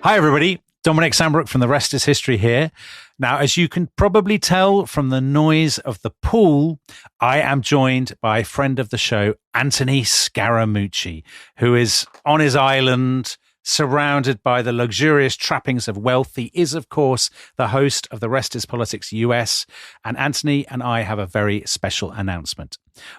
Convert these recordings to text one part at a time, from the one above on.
Hi, everybody. Dominic Sambrook from The Rest is History here. Now, as you can probably tell from the noise of the pool, I am joined by a friend of the show, Anthony Scaramucci, who is on his island, surrounded by the luxurious trappings of wealth. He is, of course, the host of The Rest is Politics US. And Anthony and I have a very special announcement.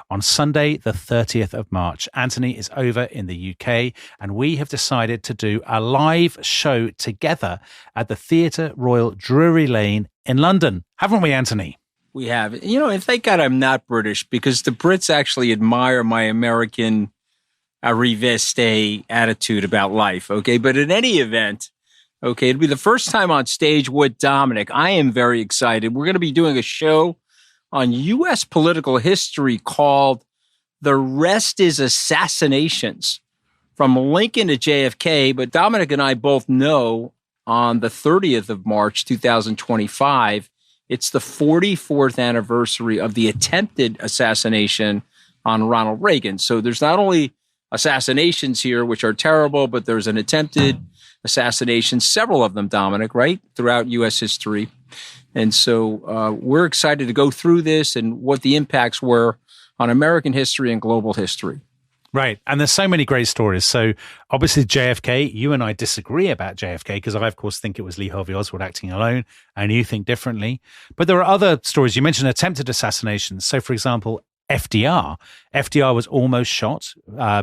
On Sunday, the 30th of March, Anthony is over in the UK, and we have decided to do a live show together at the Theatre Royal Drury Lane in London. Haven't we, Anthony? We have. You know, and thank God I'm not British, because the Brits actually admire my American arriveste attitude about life, okay? But in any event, okay, it'll be the first time on stage with Dominic. I am very excited. We're going to be doing a show on U.S. political history called The Rest is Assassinations, from Lincoln to JFK. But Dominic and I both know on the 30th of March, 2025, it's the 44th anniversary of the attempted assassination on Ronald Reagan. So there's not only assassinations here, which are terrible, but there's an attempted assassination, several of them, Dominic, right, throughout U.S. history. And so we're excited to go through this and what the impacts were on American history and global history. Right. And there's so many great stories. So obviously JFK, you and I disagree about JFK because I, of course, think it was Lee Harvey Oswald acting alone, and you think differently. But there are other stories. You mentioned attempted assassinations. So, for example, FDR was almost shot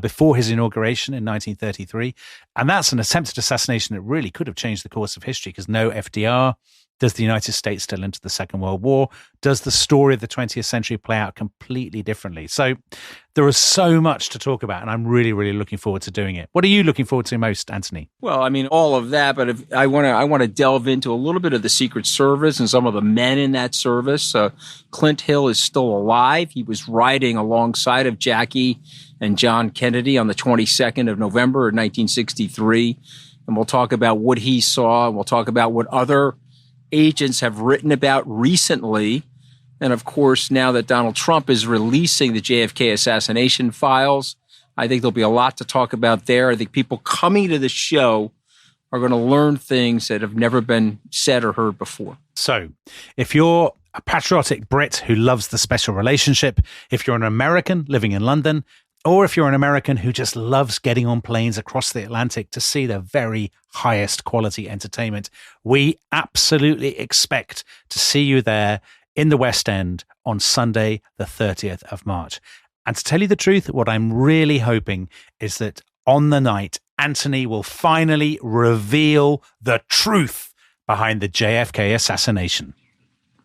before his inauguration in 1933. And that's an attempted assassination that really could have changed the course of history, because no FDR. Does the United States still enter the Second World War? Does the story of the 20th century play out completely differently? So there is so much to talk about, and I'm really, really looking forward to doing it. What are you looking forward to most, Anthony? Well, I mean, all of that, but if I want to delve into a little bit of the Secret Service and some of the men in that service. Clint Hill is still alive. He was riding alongside of Jackie and John Kennedy on the 22nd of November of 1963. And we'll talk about what he saw, and we'll talk about what other agents have written about recently. And of course, now that Donald Trump is releasing the JFK assassination files, I think there'll be a lot to talk about there. I think people coming to the show are going to learn things that have never been said or heard before. So if you're a patriotic Brit who loves the special relationship, if you're an American living in London, or if you're an American who just loves getting on planes across the Atlantic to see the very highest quality entertainment, we absolutely expect to see you there in the West End on Sunday, the 30th of March. And to tell you the truth, what I'm really hoping is that on the night, Anthony will finally reveal the truth behind the JFK assassination.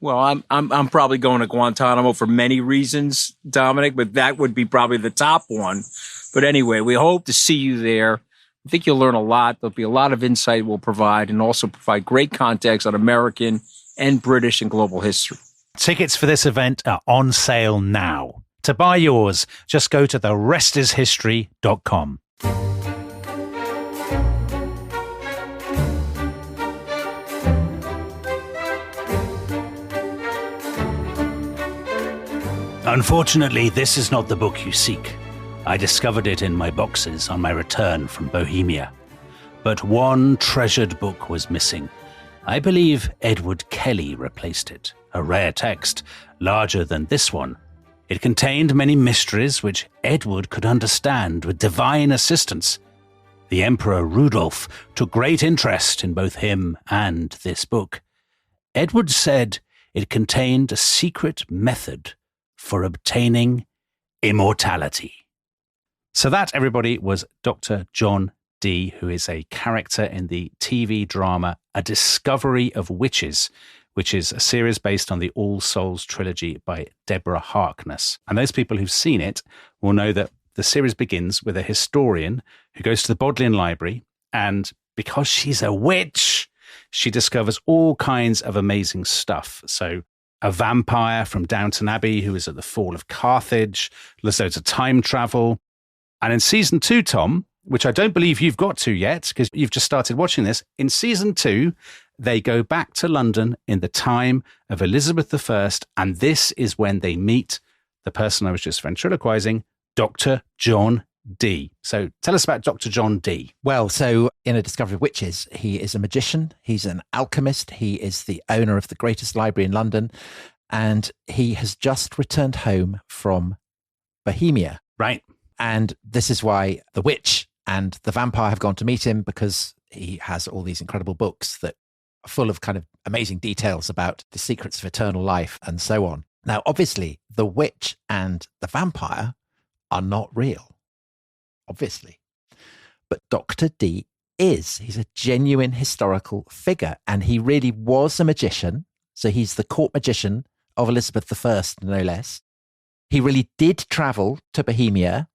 Well, I'm probably going to Guantanamo for many reasons, Dominic, but that would be probably the top one. But anyway, we hope to see you there. I think you'll learn a lot. There'll be a lot of insight we'll provide, and also provide great context on American and British and global history. Tickets for this event are on sale now. To buy yours, just go to therestishistory.com. Unfortunately, this is not the book you seek. I discovered it in my boxes on my return from Bohemia. But one treasured book was missing. I believe Edward Kelly replaced it, a rare text, larger than this one. It contained many mysteries which Edward could understand with divine assistance. The Emperor Rudolph took great interest in both him and this book. Edward said it contained a secret method for obtaining immortality. So that, everybody, was Dr. John Dee, who is a character in the TV drama A Discovery of Witches, which is a series based on the All Souls trilogy by Deborah Harkness. And those people who've seen it will know that the series begins with a historian who goes to the Bodleian Library, and because she's a witch, she discovers all kinds of amazing stuff. So a vampire from Downton Abbey who is at the fall of Carthage. There's loads of time travel. And in season 2, Tom, which I don't believe you've got to yet because you've just started watching this, in season 2, they go back to London in the time of Elizabeth I, and this is when they meet the person I was just ventriloquizing, Dr. John Dee. So tell us about Dr. John Dee. Well, so in A Discovery of Witches, he is a magician. He's an alchemist. He is the owner of the greatest library in London. And he has just returned home from Bohemia. Right. And this is why the witch and the vampire have gone to meet him, because he has all these incredible books that are full of kind of amazing details about the secrets of eternal life and so on. Now, obviously, the witch and the vampire are not real, obviously. But Dr. Dee is. He's a genuine historical figure, and he really was a magician. So he's the court magician of Elizabeth I, no less. He really did travel to Bohemia,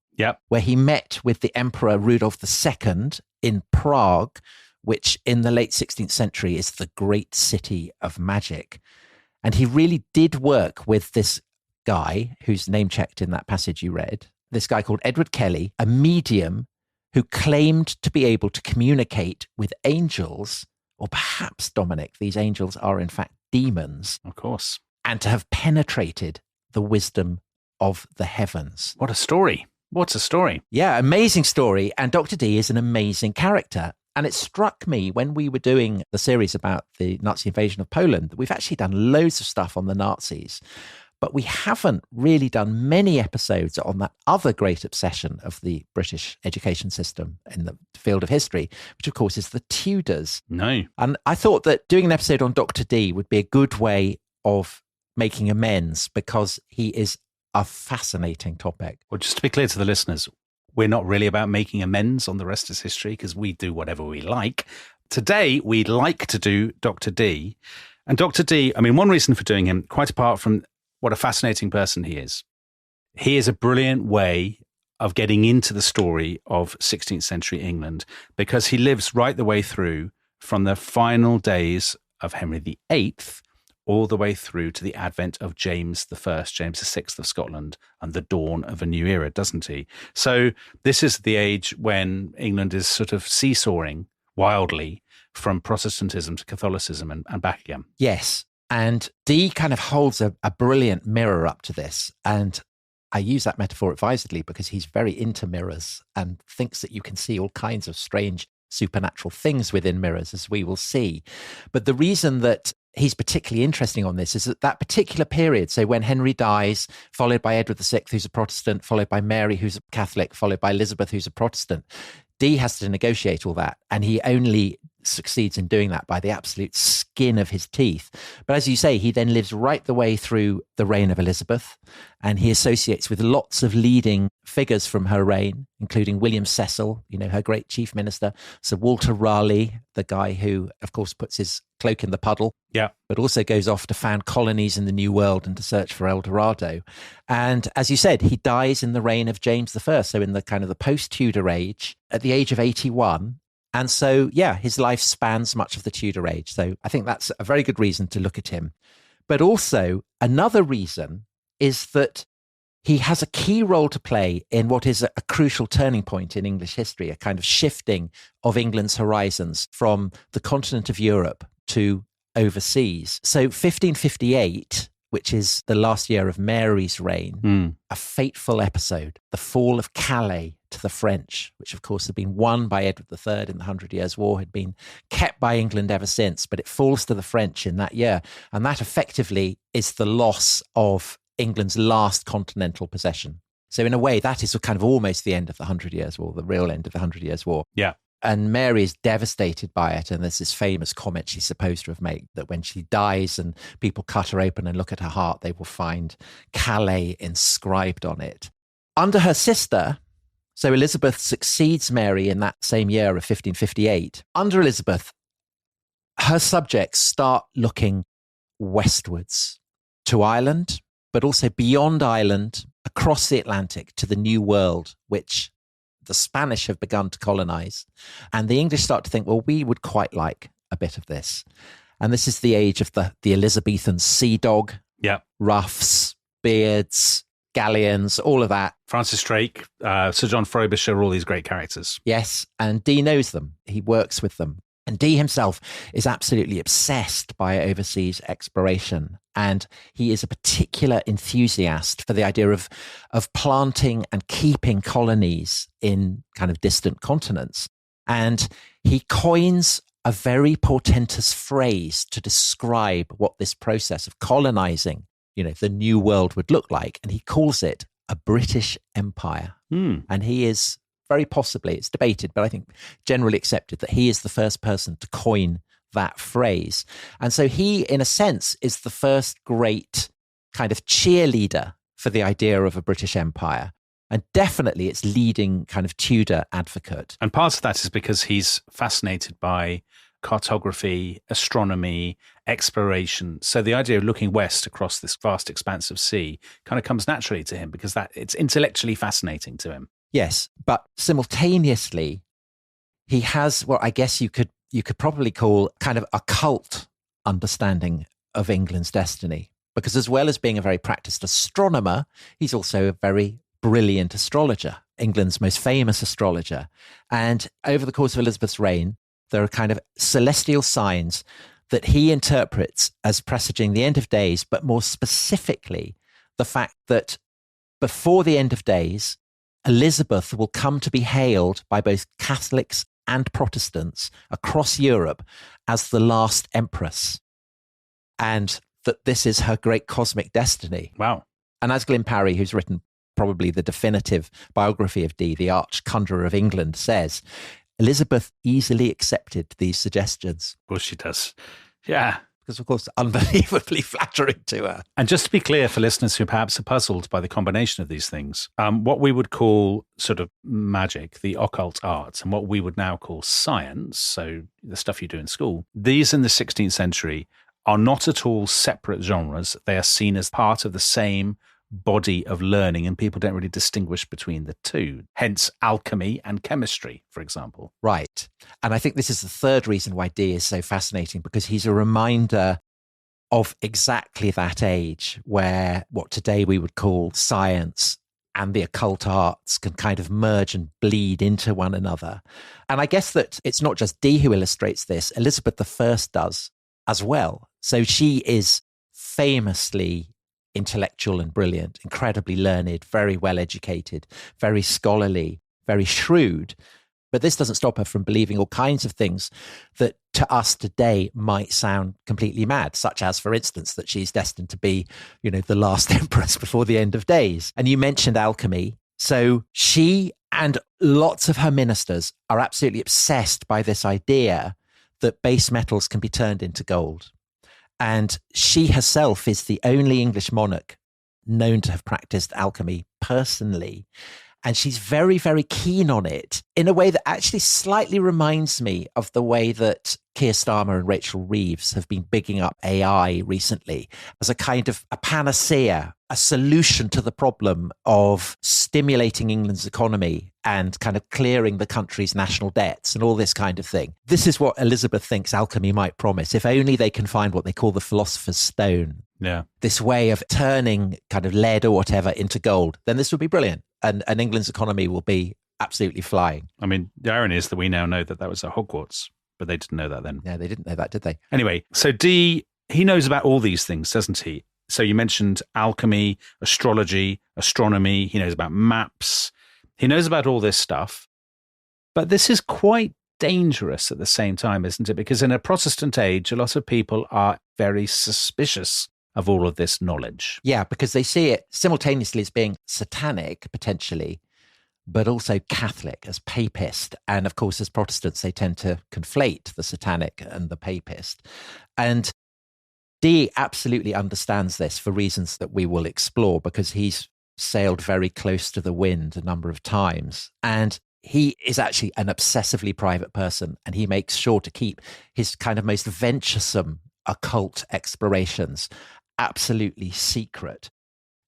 where he met with the Emperor Rudolf II in Prague, which in the late 16th century is the great city of magic. And he really did work with this guy who's name checked in that passage you read, this guy called Edward Kelly, a medium who claimed to be able to communicate with angels, or perhaps, Dominic, these angels are in fact demons. Of course. And to have penetrated the wisdom of the heavens. What a story. What's a story? Yeah, amazing story. And Dr. Dee is an amazing character. And it struck me when we were doing the series about the Nazi invasion of Poland that we've actually done loads of stuff on the Nazis, but we haven't really done many episodes on that other great obsession of the British education system in the field of history, which of course is the Tudors. No. And I thought that doing an episode on Dr. Dee would be a good way of making amends, because he is a fascinating topic. Well, just to be clear to the listeners, we're not really about making amends on the rest of history, because we do whatever we like. Today, we'd like to do Dr. Dee. And Dr. Dee, I mean, one reason for doing him, quite apart from what a fascinating person he is a brilliant way of getting into the story of 16th century England, because he lives right the way through from the final days of Henry VIII all the way through to the advent of James I, James VI of Scotland, and the dawn of a new era, doesn't he? So this is the age when England is sort of seesawing wildly from Protestantism to Catholicism and back again. Yes. And Dee kind of holds a brilliant mirror up to this. And I use that metaphor advisedly because he's very into mirrors and thinks that you can see all kinds of strange supernatural things within mirrors, as we will see. But the reason that he's particularly interesting on this is that particular period, so when Henry dies, followed by Edward VI, who's a Protestant, followed by Mary, who's a Catholic, followed by Elizabeth, who's a Protestant, Dee has to negotiate all that. And he only succeeds in doing that by the absolute skin of his teeth. But as you say, he then lives right the way through the reign of Elizabeth, and he associates with lots of leading figures from her reign, including William Cecil, her great chief minister, Sir Walter Raleigh, the guy who, of course, puts his cloak in the puddle, but also goes off to found colonies in the New World and to search for El Dorado. And as you said, he dies in the reign of James I, so in the kind of the post-Tudor age, at the age of 81. And so, his life spans much of the Tudor age. So I think that's a very good reason to look at him. But also another reason is that he has a key role to play in what is a crucial turning point in English history, a kind of shifting of England's horizons from the continent of Europe to overseas. So 1558, which is the last year of Mary's reign, a fateful episode, the fall of Calais to the French, which of course had been won by Edward III in the 100 Years' War, had been kept by England ever since, but it falls to the French in that year. And that effectively is the loss of England's last continental possession. So in a way, that is kind of almost the end of the 100 Years' War, the real end of the 100 Years' War. Yeah. And Mary is devastated by it. And there's this famous comment she's supposed to have made that when she dies and people cut her open and look at her heart, they will find Calais inscribed on it. Under her sister, so Elizabeth succeeds Mary in that same year of 1558. Under Elizabeth, her subjects start looking westwards to Ireland, but also beyond Ireland, across the Atlantic to the New World, which the Spanish have begun to colonize. And the English start to think, well, we would quite like a bit of this. And this is the age of the Elizabethan sea dog, ruffs, beards, galleons, all of that. Francis Drake, Sir John Frobisher, all these great characters. Yes, and Dee knows them. He works with them. And Dee himself is absolutely obsessed by overseas exploration. And he is a particular enthusiast for the idea of planting and keeping colonies in kind of distant continents. And he coins a very portentous phrase to describe what this process of colonizing, the new world would look like. And he calls it a British Empire. And he is very possibly, it's debated, but I think generally accepted that he is the first person to coin that phrase. And so he, in a sense, is the first great kind of cheerleader for the idea of a British Empire. And definitely its leading kind of Tudor advocate. And part of that is because he's fascinated by cartography, astronomy, exploration. So the idea of looking west across this vast expanse of sea kind of comes naturally to him because it's intellectually fascinating to him. Yes, but simultaneously, he has what I guess you could probably call kind of occult understanding of England's destiny. Because as well as being a very practiced astronomer, he's also a very brilliant astrologer, England's most famous astrologer. And over the course of Elizabeth's reign, there are kind of celestial signs that he interprets as presaging the end of days, but more specifically, the fact that before the end of days, Elizabeth will come to be hailed by both Catholics and Protestants across Europe as the last empress, and that this is her great cosmic destiny. Wow. And as Glyn Parry, who's written probably the definitive biography of Dee, the arch conjurer of England, says, Elizabeth easily accepted these suggestions. Of course she does. Yeah. Because, of course, unbelievably flattering to her. And just to be clear for listeners who perhaps are puzzled by the combination of these things, what we would call sort of magic, the occult arts, and what we would now call science, so the stuff you do in school, these in the 16th century are not at all separate genres. They are seen as part of the same body of learning, and people don't really distinguish between the two. Hence alchemy and chemistry, for example. Right. And I think this is the third reason why Dee is so fascinating, because he's a reminder of exactly that age where what today we would call science and the occult arts can kind of merge and bleed into one another. And I guess that it's not just Dee who illustrates this, Elizabeth I does as well. So she is famously intellectual and brilliant, incredibly learned, very well educated, very scholarly, very shrewd. But this doesn't stop her from believing all kinds of things that to us today might sound completely mad, such as, for instance, that she's destined to be, the last empress before the end of days. And you mentioned alchemy. So she and lots of her ministers are absolutely obsessed by this idea that base metals can be turned into gold. And she herself is the only English monarch known to have practiced alchemy personally. And she's very, very keen on it in a way that actually slightly reminds me of the way that Keir Starmer and Rachel Reeves have been bigging up AI recently as a kind of a panacea, a solution to the problem of stimulating England's economy and kind of clearing the country's national debts and all this kind of thing. This is what Elizabeth thinks alchemy might promise, if only they can find what they call the philosopher's stone. Yeah. This way of turning kind of lead or whatever into gold, then this would be brilliant. And England's economy will be absolutely flying. I mean, the irony is that we now know that was at Hogwarts, but they didn't know that then. Yeah, they didn't know that, did they? Anyway, so Dee, he knows about all these things, doesn't he? So you mentioned alchemy, astrology, astronomy. He knows about maps. He knows about all this stuff. But this is quite dangerous at the same time, isn't it? Because in a Protestant age, a lot of people are very suspicious of all of this knowledge. Yeah, because they see it simultaneously as being satanic, potentially, but also Catholic, as papist. And of course, as Protestants, they tend to conflate the satanic and the papist. And Dee absolutely understands this for reasons that we will explore, because he's sailed very close to the wind a number of times. And he is actually an obsessively private person, and he makes sure to keep his kind of most venturesome occult explorations absolutely secret.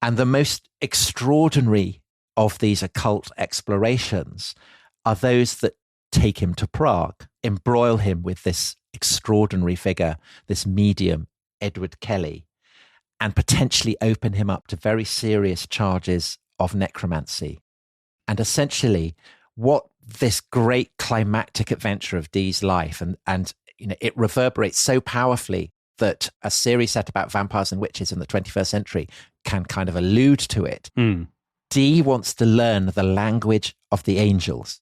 And the most extraordinary of these occult explorations are those that take him to Prague, embroil him with this extraordinary figure, this medium, Edward Kelly, and potentially open him up to very serious charges of necromancy. And essentially, what this great climactic adventure of Dee's life, and it reverberates so powerfully that a series set about vampires and witches in the 21st century can kind of allude to it. Dee wants to learn the language of the angels.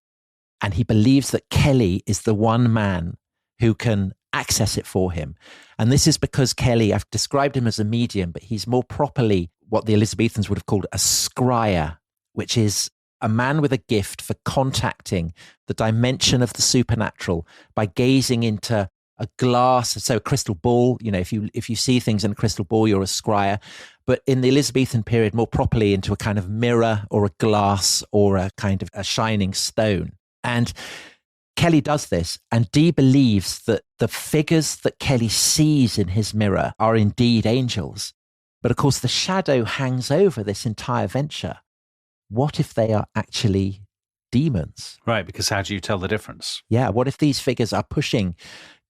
And he believes that Kelly is the one man who can access it for him. And this is because Kelly, I've described him as a medium, but he's more properly what the Elizabethans would have called a scryer, which is a man with a gift for contacting the dimension of the supernatural by gazing into a glass, so a crystal ball. You know, if you see things in a crystal ball, you're a scryer. But in the Elizabethan period, more properly into a kind of mirror or a glass or a kind of a shining stone. And Kelly does this, and Dee believes that the figures that Kelly sees in his mirror are indeed angels. But of course, the shadow hangs over this entire venture. What if they are actually demons? Right, because how do you tell the difference? Yeah, what if these figures are pushing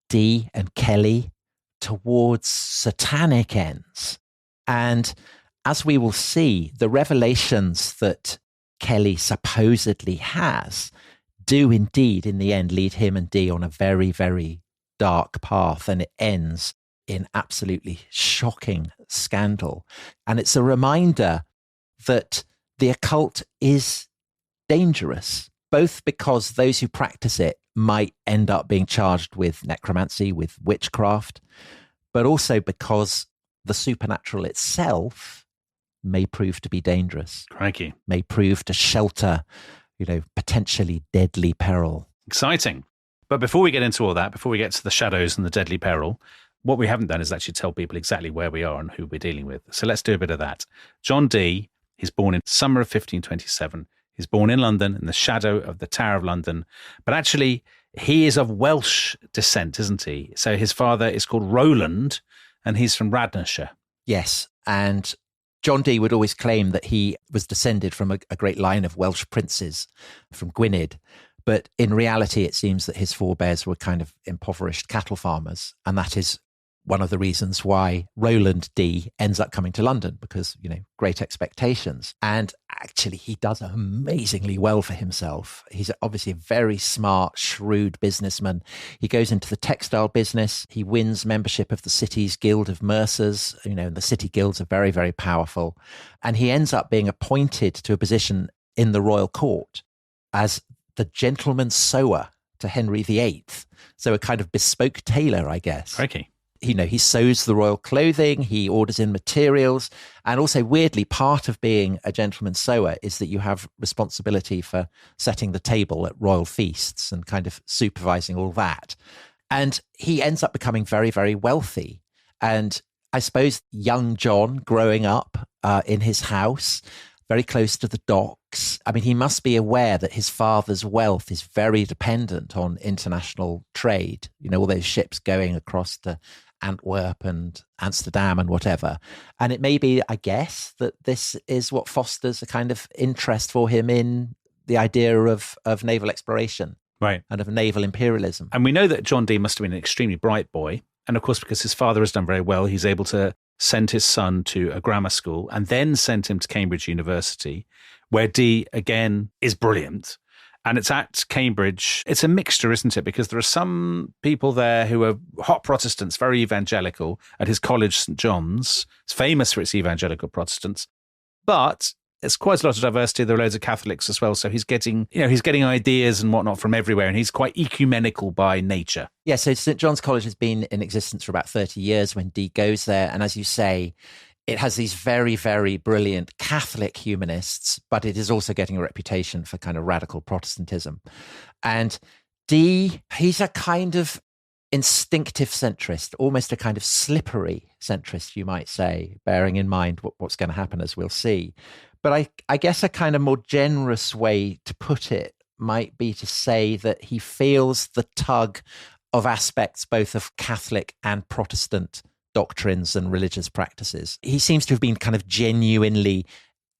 Dee and Kelly towards satanic ends? And as we will see, the revelations that Kelly supposedly has do indeed, in the end, lead him and Dee on a very, very dark path. And it ends in absolutely shocking scandal. And it's a reminder that the occult is dangerous, both because those who practice it might end up being charged with necromancy, with witchcraft, but also because the supernatural itself may prove to be dangerous. Crikey. May prove to shelter, potentially deadly peril. Exciting. But before we get into all that, before we get to the shadows and the deadly peril, what we haven't done is actually tell people exactly where we are and who we're dealing with. So let's do a bit of that. John Dee, he's born in summer of 1527. He's born in London, in the shadow of the Tower of London. But actually, he is of Welsh descent, isn't he? So his father is called Roland, and he's from Radnorshire. Yes, and John Dee would always claim that he was descended from a great line of Welsh princes from Gwynedd. But in reality, it seems that his forebears were kind of impoverished cattle farmers. And that is one of the reasons why Roland Dee ends up coming to London, because, great expectations. And actually, he does amazingly well for himself. He's obviously a very smart, shrewd businessman. He goes into the textile business. He wins membership of the city's Guild of Mercers. The city guilds are very, very powerful. And he ends up being appointed to a position in the royal court as the gentleman sewer to Henry VIII. So a kind of bespoke tailor, I guess. Okay. He sews the royal clothing, he orders in materials. And also, weirdly, part of being a gentleman sewer is that you have responsibility for setting the table at royal feasts and kind of supervising all that. And he ends up becoming very, very wealthy. And I suppose young John growing up in his house, very close to the docks. I mean, he must be aware that his father's wealth is very dependent on international trade. All those ships going across to Antwerp and Amsterdam and whatever. And it may be, I guess, that this is what fosters a kind of interest for him in the idea of naval exploration. Right. And of naval imperialism. And we know that John Dee must have been an extremely bright boy. And of course, because his father has done very well, he's able to send his son to a grammar school and then sent him to Cambridge University, where Dee, again, is brilliant. And it's at Cambridge. It's a mixture, isn't it? Because there are some people there who are hot Protestants, very evangelical, at his college, St. John's. It's famous for its evangelical Protestants. But there's quite a lot of diversity. There are loads of Catholics as well. So he's getting ideas and whatnot from everywhere. And he's quite ecumenical by nature. Yeah, so St. John's College has been in existence for about 30 years when Dee goes there. And as you say, it has these very, very brilliant Catholic humanists, but it is also getting a reputation for kind of radical Protestantism. And Dee, he's a kind of instinctive centrist, almost a kind of slippery centrist, you might say, bearing in mind what's going to happen, as we'll see. But I guess a kind of more generous way to put it might be to say that he feels the tug of aspects both of Catholic and Protestant doctrines and religious practices. He seems to have been kind of genuinely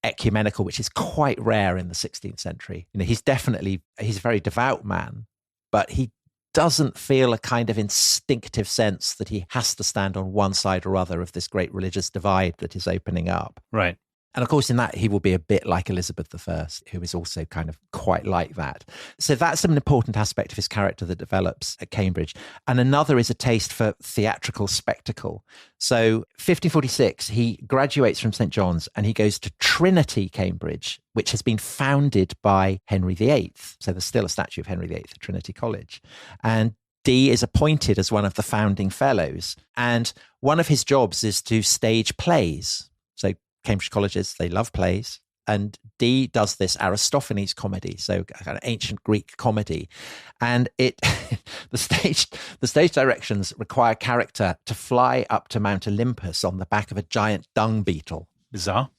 ecumenical, which is quite rare in the 16th century. He's a very devout man, but he doesn't feel a kind of instinctive sense that he has to stand on one side or other of this great religious divide that is opening up. Right. And of course, in that, he will be a bit like Elizabeth I, who is also kind of quite like that. So that's an important aspect of his character that develops at Cambridge. And another is a taste for theatrical spectacle. So 1546, he graduates from St. John's and he goes to Trinity, Cambridge, which has been founded by Henry VIII. So there's still a statue of Henry VIII at Trinity College. And Dee is appointed as one of the founding fellows. And one of his jobs is to stage plays. So Cambridge colleges, they love plays. And Dee does this Aristophanes comedy, so kind of ancient Greek comedy. And it the stage directions require a character to fly up to Mount Olympus on the back of a giant dung beetle. Bizarre.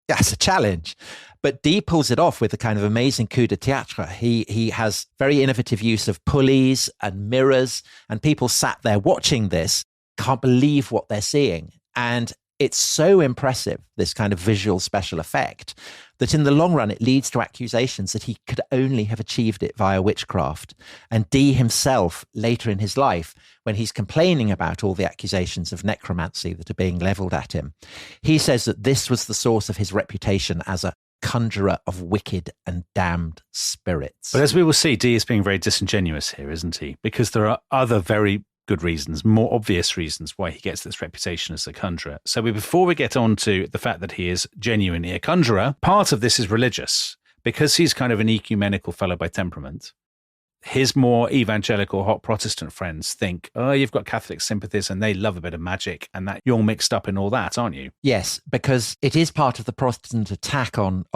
That's a challenge. But Dee pulls it off with a kind of amazing coup de théâtre. He has very innovative use of pulleys and mirrors, and people sat there watching this can't believe what they're seeing. And it's so impressive, this kind of visual special effect, that in the long run, it leads to accusations that he could only have achieved it via witchcraft. And Dee himself, later in his life, when he's complaining about all the accusations of necromancy that are being levelled at him, he says that this was the source of his reputation as a conjurer of wicked and damned spirits. But as we will see, Dee is being very disingenuous here, isn't he? Because there are other very good reasons, more obvious reasons why he gets this reputation as a conjurer. So before we get on to the fact that he is genuinely a conjurer, part of this is religious. Because he's kind of an ecumenical fellow by temperament, his more evangelical, hot Protestant friends think, oh, you've got Catholic sympathies and they love a bit of magic and that you're mixed up in all that, aren't you? Yes, because it is part of the Protestant attack on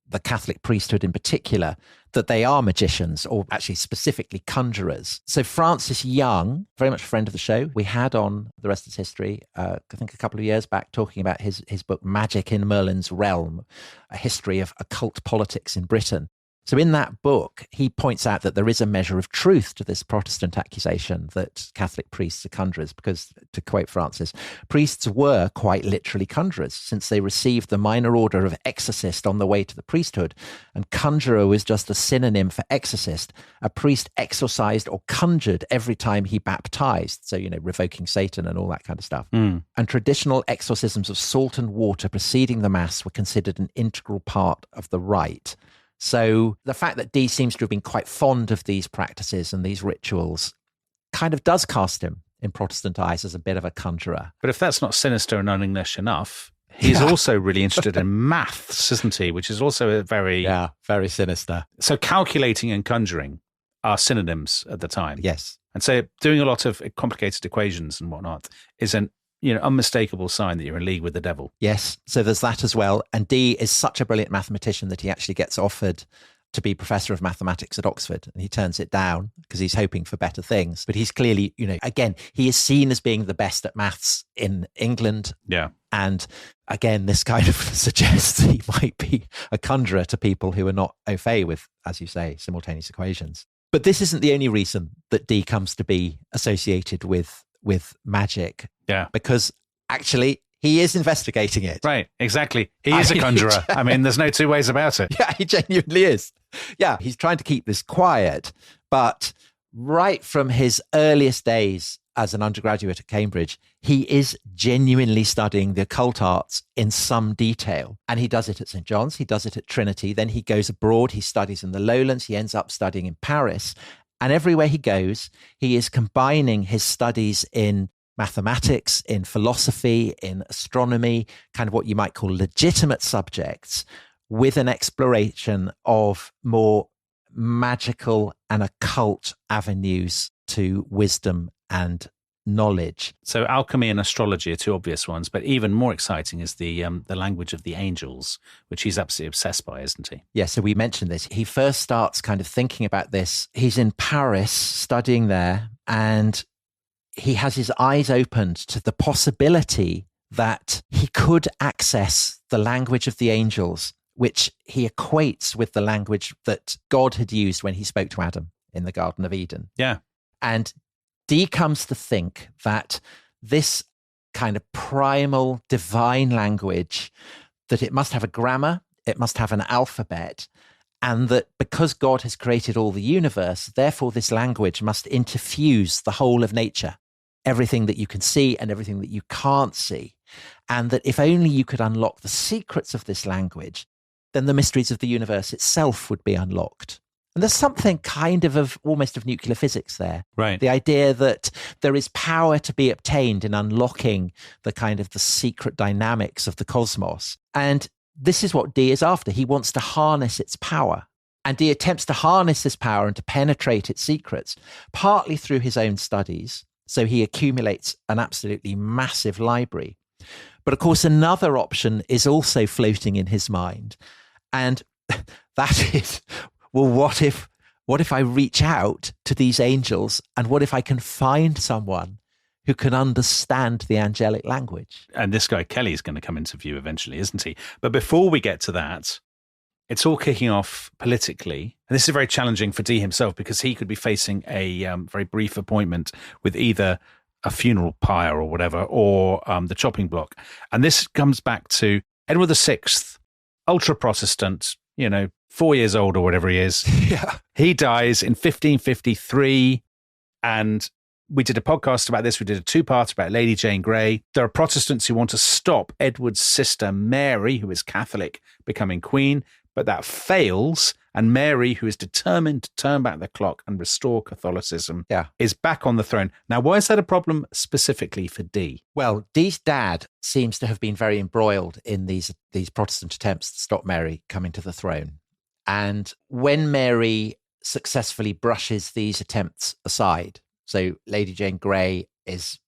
the Catholic priesthood in particular, that they are magicians, or actually specifically conjurers. So Francis Young, very much a friend of the show, we had on The Rest is History, I think a couple of years back, talking about his book, Magic in Merlin's Realm, a history of occult politics in Britain. So in that book, he points out that there is a measure of truth to this Protestant accusation that Catholic priests are conjurers, because, to quote Francis, priests were quite literally conjurers, since they received the minor order of exorcist on the way to the priesthood, and conjurer was just a synonym for exorcist. A priest exorcised or conjured every time he baptized, so, revoking Satan and all that kind of stuff. And traditional exorcisms of salt and water preceding the Mass were considered an integral part of the rite. So the fact that Dee seems to have been quite fond of these practices and these rituals kind of does cast him in Protestant eyes as a bit of a conjurer. But if that's not sinister and un-English enough, he's also really interested in maths, isn't he? Which is also a very sinister. So calculating and conjuring are synonyms at the time. Yes. And so doing a lot of complicated equations and whatnot is an unmistakable sign that you're in league with the devil. Yes, so there's that as well. And Dee is such a brilliant mathematician that he actually gets offered to be professor of mathematics at Oxford, and he turns it down because he's hoping for better things. But he's clearly, again, he is seen as being the best at maths in England. Yeah. And again, this kind of suggests that he might be a conjurer to people who are not au fait with, as you say, simultaneous equations. But this isn't the only reason that Dee comes to be associated with magic. Yeah. Because actually he is investigating it. Right, exactly. He is a conjurer. I mean, there's no two ways about it. Yeah, he genuinely is. Yeah, he's trying to keep this quiet, but right from his earliest days as an undergraduate at Cambridge, he is genuinely studying the occult arts in some detail. And he does it at St. John's, he does it at Trinity, then he goes abroad, he studies in the Lowlands, he ends up studying in Paris. And everywhere he goes, he is combining his studies in mathematics, in philosophy, in astronomy, kind of what you might call legitimate subjects, with an exploration of more magical and occult avenues to wisdom and knowledge. So alchemy and astrology are two obvious ones, but even more exciting is the language of the angels, which he's absolutely obsessed by, isn't he? Yeah, so we mentioned this. He first starts kind of thinking about this. He's in Paris studying there, and he has his eyes opened to the possibility that he could access the language of the angels, which he equates with the language that God had used when he spoke to Adam in the Garden of Eden. Yeah. And Dee comes to think that this kind of primal divine language, that it must have a grammar, it must have an alphabet, and that because God has created all the universe, therefore this language must interfuse the whole of nature, everything that you can see and everything that you can't see. and that if only you could unlock the secrets of this language, then the mysteries of the universe itself would be unlocked. And there's something kind of almost of nuclear physics there. Right. The idea that there is power to be obtained in unlocking the kind of the secret dynamics of the cosmos. And this is what Dee is after. He wants to harness its power. And Dee attempts to harness this power and to penetrate its secrets, partly through his own studies. So he accumulates an absolutely massive library. But of course, another option is also floating in his mind. And that is, well, what if I reach out to these angels, and what if I can find someone who can understand the angelic language? And this guy Kelly is going to come into view eventually, isn't he? But before we get to that, it's all kicking off politically. And this is very challenging for Dee himself, because he could be facing a very brief appointment with either a funeral pyre or whatever, or the chopping block. And this comes back to Edward VI, ultra-Protestant, 4 years old or whatever he is. Yeah. He dies in 1553. And we did a podcast about this. We did a 2-part about Lady Jane Grey. There are Protestants who want to stop Edward's sister Mary, who is Catholic, becoming queen. But that fails, and Mary, who is determined to turn back the clock and restore Catholicism, is back on the throne. Now, why is that a problem specifically for Dee? Well, Dee's dad seems to have been very embroiled in these Protestant attempts to stop Mary coming to the throne. And when Mary successfully brushes these attempts aside, so Lady Jane Grey is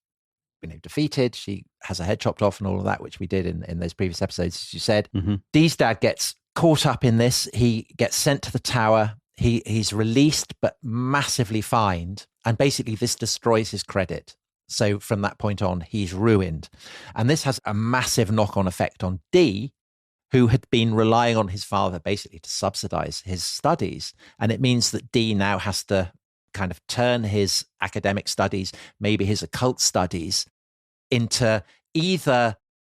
defeated, she has her head chopped off and all of that, which we did in those previous episodes, as you said. Mm-hmm. Dee's dad gets caught up in this. He gets sent to the Tower. He's released, but massively fined. And basically this destroys his credit. So from that point on, he's ruined. And this has a massive knock-on effect on Dee, who had been relying on his father basically to subsidize his studies. And it means that Dee now has to kind of turn his academic studies, maybe his occult studies, into either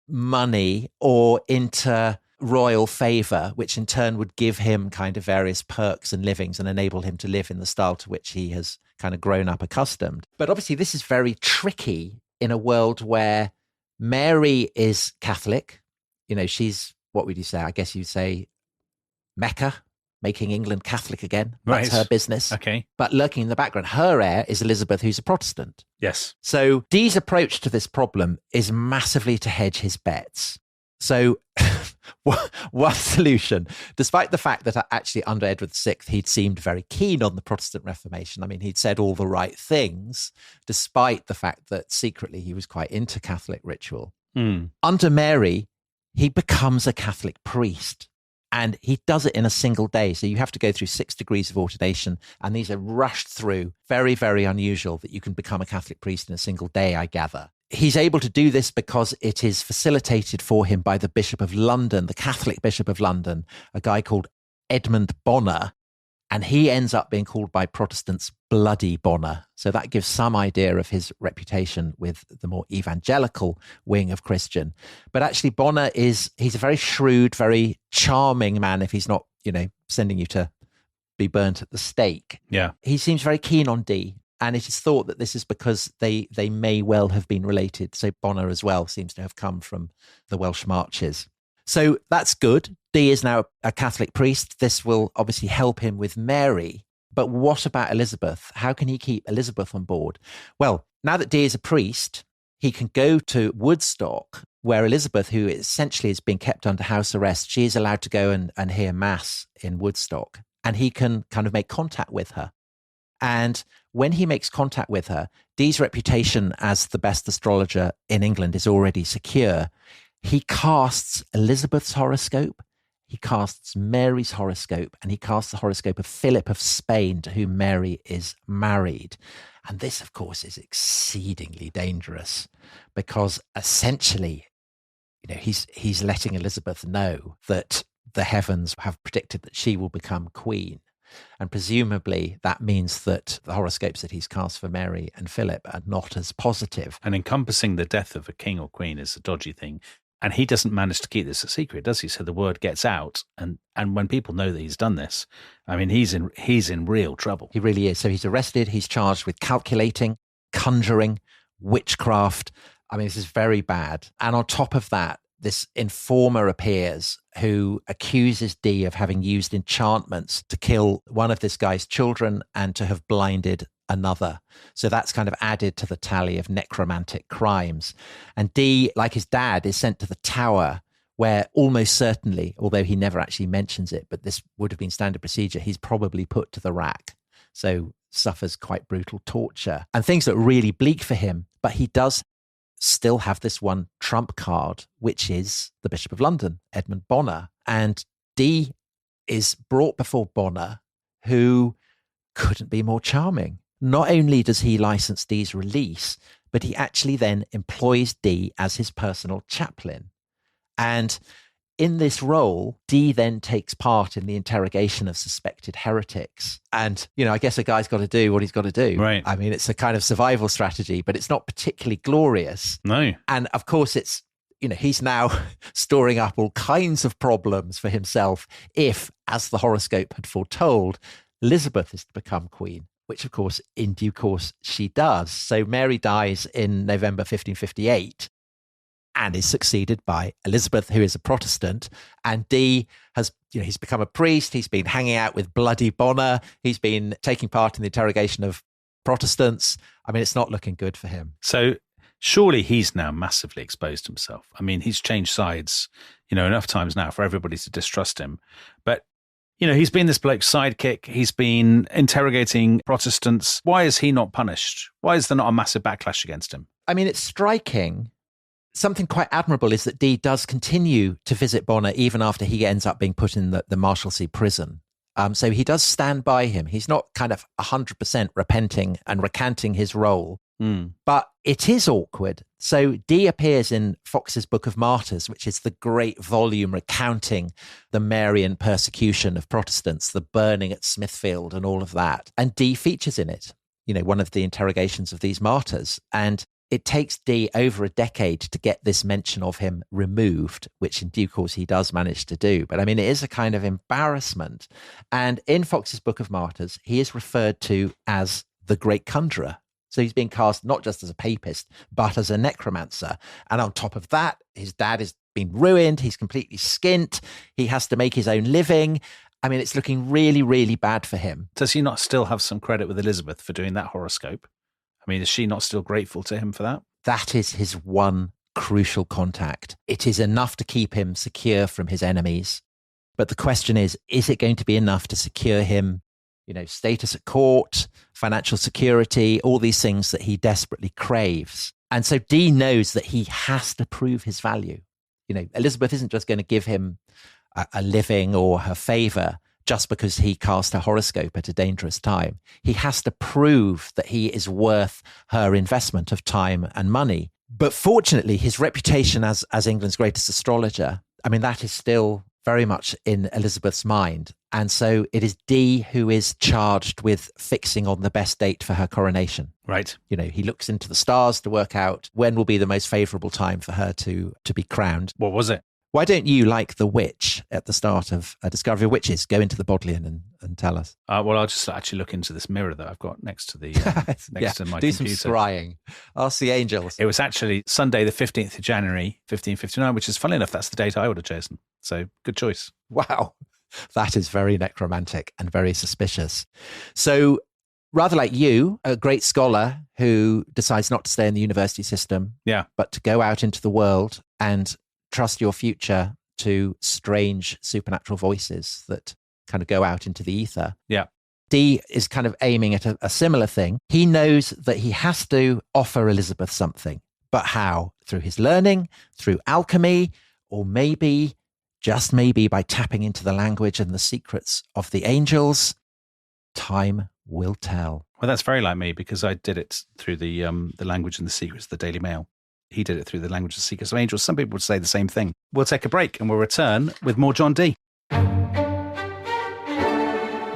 money or into royal favor, which in turn would give him kind of various perks and livings and enable him to live in the style to which he has kind of grown up accustomed. But obviously this is very tricky in a world where Mary is Catholic. She's, what would you say? I guess you'd say Mecca, making England Catholic again. That's her business. Okay. But lurking in the background, her heir is Elizabeth, who's a Protestant. Yes. So Dee's approach to this problem is massively to hedge his bets. So one solution, despite the fact that actually under Edward VI, he'd seemed very keen on the Protestant Reformation. I mean, he'd said all the right things, despite the fact that secretly he was quite into Catholic ritual. Mm. Under Mary, he becomes a Catholic priest. And he does it in a single day. So you have to go through 6 degrees of ordination. And these are rushed through. Very, very unusual that you can become a Catholic priest in a single day, I gather. He's able to do this because it is facilitated for him by the Bishop of London, the Catholic Bishop of London, a guy called Edmund Bonner. And he ends up being called by Protestants Bloody Bonner. So that gives some idea of his reputation with the more evangelical wing of Christian. But actually Bonner he's a very shrewd, very charming man if he's not, sending you to be burnt at the stake. Yeah. He seems very keen on Dee. And it is thought that this is because they may well have been related. So Bonner as well seems to have come from the Welsh Marches. So that's good. Dee is now a Catholic priest. This will obviously help him with Mary. But what about Elizabeth? How can he keep Elizabeth on board? Well, now that Dee is a priest, he can go to Woodstock, where Elizabeth, who essentially is being kept under house arrest, she is allowed to go and hear mass in Woodstock. And he can kind of make contact with her. And when he makes contact with her, Dee's reputation as the best astrologer in England is already secure. He casts Elizabeth's horoscope, he casts Mary's horoscope, and he casts the horoscope of Philip of Spain, to whom Mary is married. And this, of course, is exceedingly dangerous because essentially, he's letting Elizabeth know that the heavens have predicted that she will become queen. And presumably that means that the horoscopes that he's cast for Mary and Philip are not as positive. And encompassing the death of a king or queen is a dodgy thing. And he doesn't manage to keep this a secret, does he? So the word gets out. And when people know that he's done this, I mean, he's in real trouble. He really is. So he's arrested. He's charged with calculating, conjuring, witchcraft, I mean, this is very bad. And on top of that, this informer appears who accuses Dee of having used enchantments to kill one of this guy's children and to have blinded another. So that's kind of added to the tally of necromantic crimes. And Dee, like his dad, is sent to the Tower, where almost certainly, although he never actually mentions it, but this would have been standard procedure, he's probably put to the rack. So suffers quite brutal torture. And things look really bleak for him, but he does still have this one trump card, which is the Bishop of London, Edmund Bonner. And Dee is brought before Bonner, who couldn't be more charming. Not only does he license Dee's release, but he actually then employs Dee as his personal chaplain. And in this role, Dee then takes part in the interrogation of suspected heretics. And, I guess a guy's got to do what he's got to do. Right. I mean, it's a kind of survival strategy, but it's not particularly glorious. No. And of course, it's, he's now storing up all kinds of problems for himself if, as the horoscope had foretold, Elizabeth is to become queen, which, of course, in due course, she does. So Mary dies in November 1558. And is succeeded by Elizabeth, who is a Protestant. And Dee has, he's become a priest. He's been hanging out with bloody Bonner. He's been taking part in the interrogation of Protestants. I mean, it's not looking good for him. So surely he's now massively exposed himself. I mean, he's changed sides, enough times now for everybody to distrust him. But, he's been this bloke's sidekick. He's been interrogating Protestants. Why is he not punished? Why is there not a massive backlash against him? I mean, it's striking. Something quite admirable is that Dee does continue to visit Bonner even after he ends up being put in the Marshalsea prison. So he does stand by him. He's not kind of 100% repenting and recanting his role, but it is awkward. So Dee appears in Fox's Book of Martyrs, which is the great volume recounting the Marian persecution of Protestants, the burning at Smithfield and all of that. And Dee features in it, one of the interrogations of these martyrs. And it takes Dee over a decade to get this mention of him removed, which in due course he does manage to do. But I mean, it is a kind of embarrassment. And in Fox's Book of Martyrs, he is referred to as the Great Conjurer. So he's being cast not just as a papist, but as a necromancer. And on top of that, his dad has been ruined. He's completely skint. He has to make his own living. I mean, it's looking really, really bad for him. Does he not still have some credit with Elizabeth for doing that horoscope? I mean, is she not still grateful to him for that? That is his one crucial contact. It is enough to keep him secure from his enemies. But the question is it going to be enough to secure him, status at court, financial security, all these things that he desperately craves? And so Dee knows that he has to prove his value. Elizabeth isn't just going to give him a living or her favor just because he cast a horoscope at a dangerous time. He has to prove that he is worth her investment of time and money. But fortunately, his reputation as England's greatest astrologer, I mean, that is still very much in Elizabeth's mind. And so it is Dee who is charged with fixing on the best date for her coronation. Right. He looks into the stars to work out when will be the most favourable time for her to be crowned. What was it? Why don't you, like the witch at the start of A Discovery of Witches, go into the Bodleian and tell us? Well, I'll just actually look into this mirror that I've got next to the to my do computer. Some scrying. Ask the angels. It was actually Sunday, the 15th of January, 1559, which is, funny enough, that's the date I would have chosen. So good choice. Wow. That is very necromantic and very suspicious. So rather like you, a great scholar who decides not to stay in the university system, but to go out into the world and trust your future to strange supernatural voices that kind of go out into the ether. Yeah. Dee is kind of aiming at a similar thing. He knows that he has to offer Elizabeth something, but how? Through his learning, through alchemy, or maybe, just maybe, by tapping into the language and the secrets of the angels. Time will tell. Well, that's very like me, because I did it through the language and the secrets of the Daily Mail. He did it through the language of secrets of angels. Some people would say the same thing. We'll take a break and we'll return with more John Dee.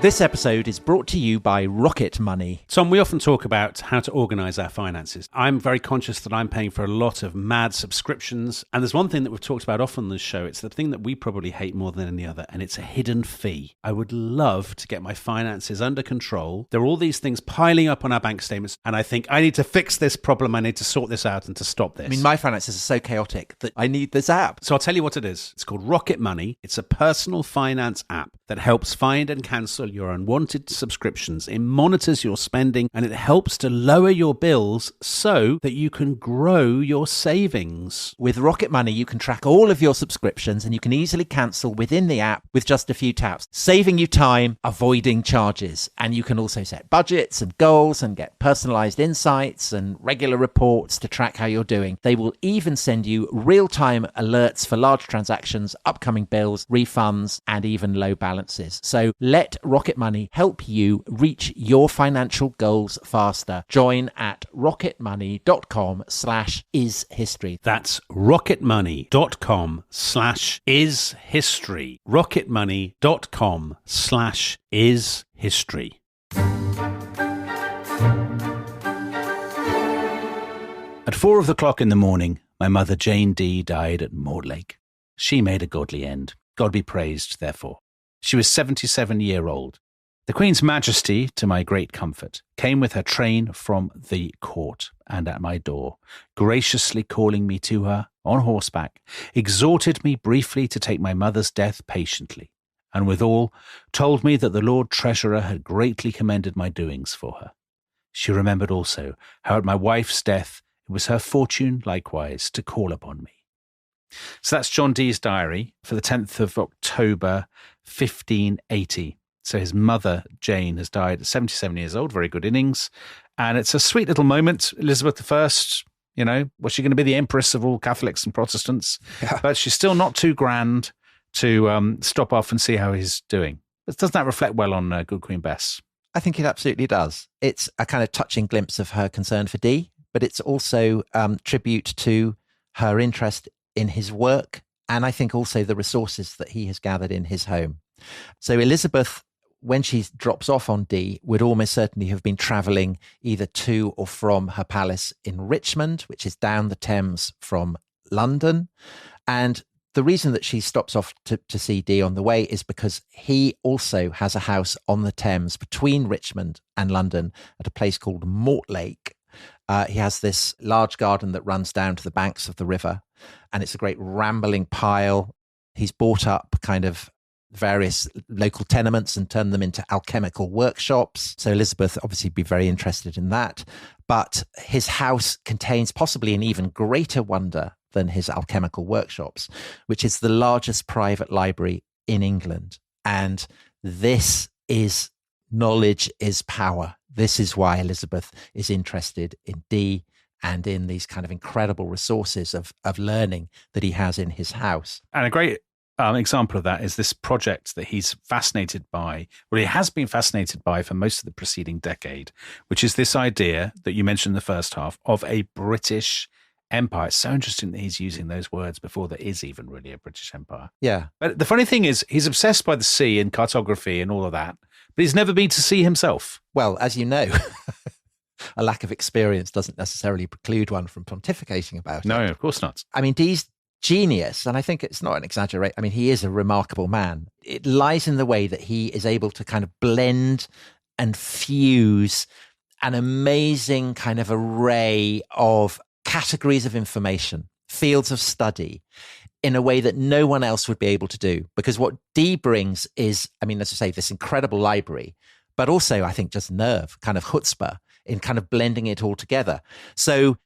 This episode is brought to you by Rocket Money. Tom, we often talk about how to organise our finances. I'm very conscious that I'm paying for a lot of mad subscriptions. And there's one thing that we've talked about often on this show. It's the thing that we probably hate more than any other, and it's a hidden fee. I would love to get my finances under control. There are all these things piling up on our bank statements, and I think I need to fix this problem. I need to sort this out and to stop this. I mean, my finances are so chaotic that I need this app. So I'll tell you what it is. It's called Rocket Money. It's a personal finance app that helps find and cancel your unwanted subscriptions. It monitors your spending and it helps to lower your bills so that you can grow your savings. With Rocket Money, you can track all of your subscriptions and you can easily cancel within the app with just a few taps, saving you time, avoiding charges. And you can also set budgets and goals and get personalized insights and regular reports to track how you're doing. They will even send you real-time alerts for large transactions, upcoming bills, refunds, and even low balances. So let Rocket Money help you reach your financial goals faster. Join at rocketmoney.com/ishistory. That's rocketmoney.com/ishistory. rocketmoney.com/ishistory. At 4:00 in the morning, my mother Jane Dee died at Mortlake. She made a godly end. God be praised, therefore. She was 77-year-old. The Queen's Majesty, to my great comfort, came with her train from the court and at my door, graciously calling me to her on horseback, exhorted me briefly to take my mother's death patiently, and withal told me that the Lord Treasurer had greatly commended my doings for her. She remembered also how at my wife's death it was her fortune likewise to call upon me. So that's John Dee's diary for the 10th of October, 1580. So his mother, Jane, has died at 77 years old. Very good innings. And it's a sweet little moment. Elizabeth I, was she going to be the empress of all Catholics and Protestants? Yeah. But she's still not too grand to stop off and see how he's doing. But doesn't that reflect well on good Queen Bess? I think it absolutely does. It's a kind of touching glimpse of her concern for Dee, but it's also tribute to her interest in his work, and I think also the resources that he has gathered in his home. So Elizabeth, when she drops off on Dee, would almost certainly have been travelling either to or from her palace in Richmond, which is down the Thames from London. And the reason that she stops off to see Dee on the way is because he also has a house on the Thames between Richmond and London at a place called Mortlake. He has this large garden that runs down to the banks of the river, and it's a great rambling pile. He's bought up kind of various local tenements and turned them into alchemical workshops. So Elizabeth obviously be very interested in that. But his house contains possibly an even greater wonder than his alchemical workshops, which is the largest private library in England. And this is knowledge is power. This is why Elizabeth is interested in Dee and in these kind of incredible resources of learning that he has in his house. And a great example of that is this project that he's fascinated by, well, he has been fascinated by for most of the preceding decade, which is this idea that you mentioned in the first half of a British empire. It's so interesting that he's using those words before there is even really a British empire. Yeah. But the funny thing is, he's obsessed by the sea and cartography and all of that, but he's never been to sea himself. Well, as you know, a lack of experience doesn't necessarily preclude one from pontificating about it. No, of course not. I mean, Dee's genius, and I think it's not an exaggeration. I mean, he is a remarkable man. It lies in the way that he is able to kind of blend and fuse an amazing kind of array of categories of information, fields of study, in a way that no one else would be able to do. Because what Dee brings is, I mean, as I say, this incredible library, but also, I think, just nerve, kind of chutzpah in kind of blending it all together. So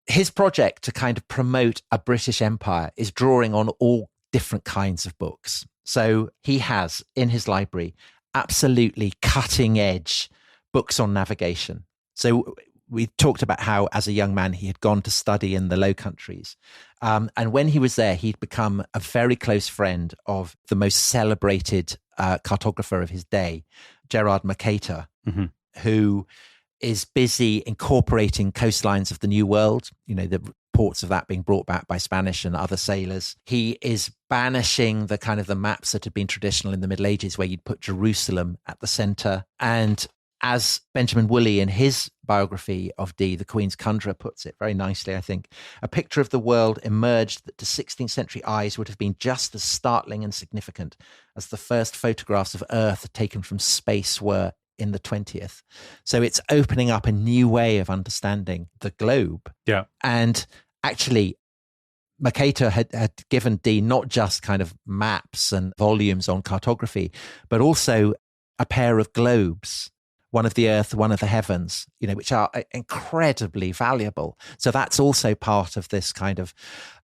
his project to kind of promote a British empire is drawing on all different kinds of books. So he has in his library absolutely cutting edge books on navigation. So we talked about how as a young man he had gone to study in the Low Countries. And when he was there, he'd become a very close friend of the most celebrated cartographer of his day, Gerard Mercator, who is busy incorporating coastlines of the New World, you know, the reports of that being brought back by Spanish and other sailors. He is banishing the kind of the maps that had been traditional in the Middle Ages, where you'd put Jerusalem at the center. And as Benjamin Woolley in his biography of Dee, The Queen's Conjurer, puts it very nicely, I think, a picture of the world emerged that to 16th century eyes would have been just as startling and significant as the first photographs of Earth taken from space were in the 20th. So it's opening up a new way of understanding the globe. Yeah. And actually, Mercator had given Dee not just kind of maps and volumes on cartography, but also a pair of globes, one of the earth, one of the heavens, which are incredibly valuable. So that's also part of this kind of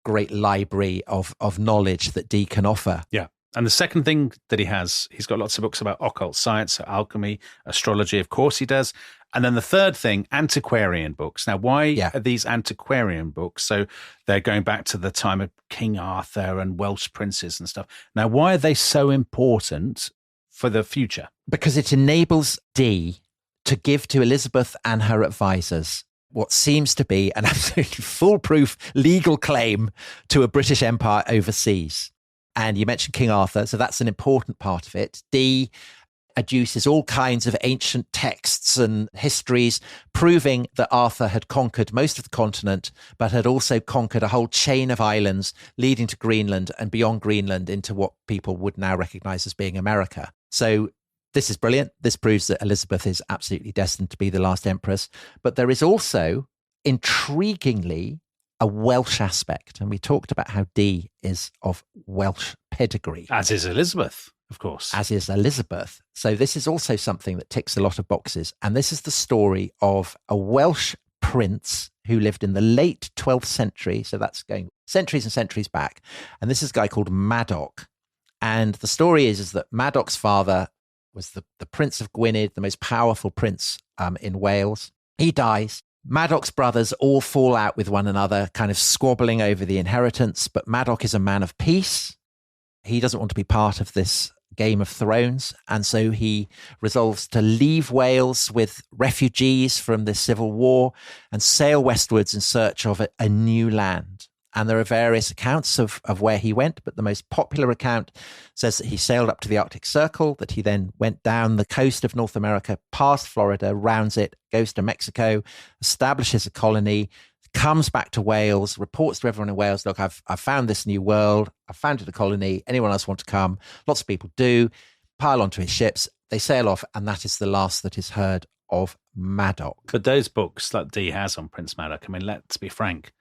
great library of knowledge that Dee can offer. Yeah. And the second thing that he's got lots of books about occult science, so alchemy, astrology, of course he does. And then the third thing, antiquarian books. Now, why are these antiquarian books? So they're going back to the time of King Arthur and Welsh princes and stuff. Now, why are they so important for the future? Because it enables Dee to give to Elizabeth and her advisors what seems to be an absolutely foolproof legal claim to a British Empire overseas. And you mentioned King Arthur, so that's an important part of it. Dee adduces all kinds of ancient texts and histories proving that Arthur had conquered most of the continent, but had also conquered a whole chain of islands leading to Greenland and beyond Greenland into what people would now recognize as being America. So this is brilliant. This proves that Elizabeth is absolutely destined to be the last empress. But there is also, intriguingly, a Welsh aspect. And we talked about how Dee is of Welsh pedigree. As is Elizabeth, of course. As is Elizabeth. So this is also something that ticks a lot of boxes. And this is the story of a Welsh prince who lived in the late 12th century. So that's going centuries and centuries back. And this is a guy called Madoc. And the story is that Madoc's father was the Prince of Gwynedd, the most powerful prince in Wales. He dies. Madoc's brothers all fall out with one another, kind of squabbling over the inheritance. But Madoc is a man of peace. He doesn't want to be part of this Game of Thrones. And so he resolves to leave Wales with refugees from the civil war and sail westwards in search of a new land. And there are various accounts of where he went, but the most popular account says that he sailed up to the Arctic Circle, that he then went down the coast of North America, past Florida, rounds it, goes to Mexico, establishes a colony, comes back to Wales, reports to everyone in Wales, look, I've found this new world, I've founded a colony, anyone else want to come? Lots of people do, pile onto his ships, they sail off, and that is the last that is heard of Madoc. But those books that Dee has on Prince Madoc, I mean, let's be frank,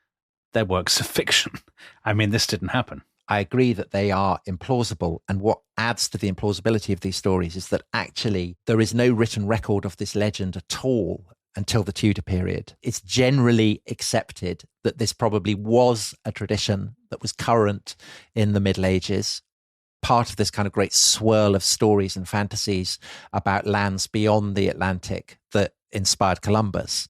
they're works of fiction. I mean, this didn't happen. I agree that they are implausible. And what adds to the implausibility of these stories is that actually there is no written record of this legend at all until the Tudor period. It's generally accepted that this probably was a tradition that was current in the Middle Ages, part of this kind of great swirl of stories and fantasies about lands beyond the Atlantic that inspired Columbus.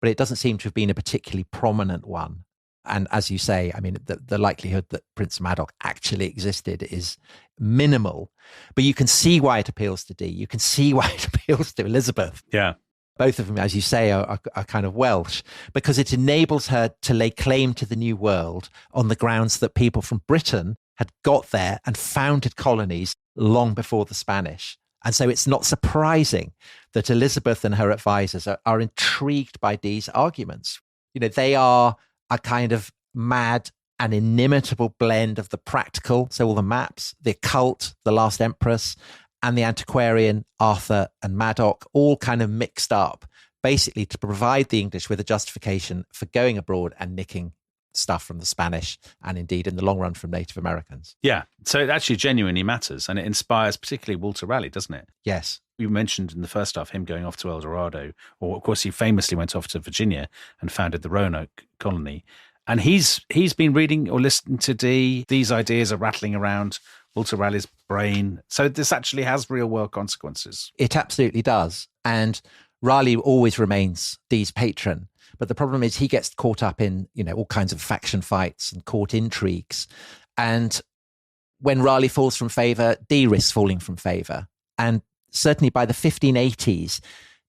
But it doesn't seem to have been a particularly prominent one. And as you say, I mean, the likelihood that Prince Madoc actually existed is minimal. But you can see why it appeals to Dee. You can see why it appeals to Elizabeth. Yeah. Both of them, as you say, are kind of Welsh, because it enables her to lay claim to the new world on the grounds that people from Britain had got there and founded colonies long before the Spanish. And so it's not surprising that Elizabeth and her advisors are intrigued by Dee's arguments. They are a kind of mad and inimitable blend of the practical, so all the maps, the occult, the last empress, and the antiquarian, Arthur and Madoc, all kind of mixed up, basically to provide the English with a justification for going abroad and nicking stuff from the Spanish, and indeed in the long run from Native Americans. Yeah, so it actually genuinely matters, and it inspires particularly Walter Raleigh, doesn't it? Yes. You mentioned in the first half him going off to El Dorado, or of course he famously went off to Virginia and founded the Roanoke colony. And he's been reading or listening to Dee. These ideas are rattling around Walter Raleigh's brain. So this actually has real world consequences. It absolutely does. And Raleigh always remains Dee's patron. But the problem is he gets caught up in, all kinds of faction fights and court intrigues. And when Raleigh falls from favour, Dee risks falling from favour. And certainly by the 1580s,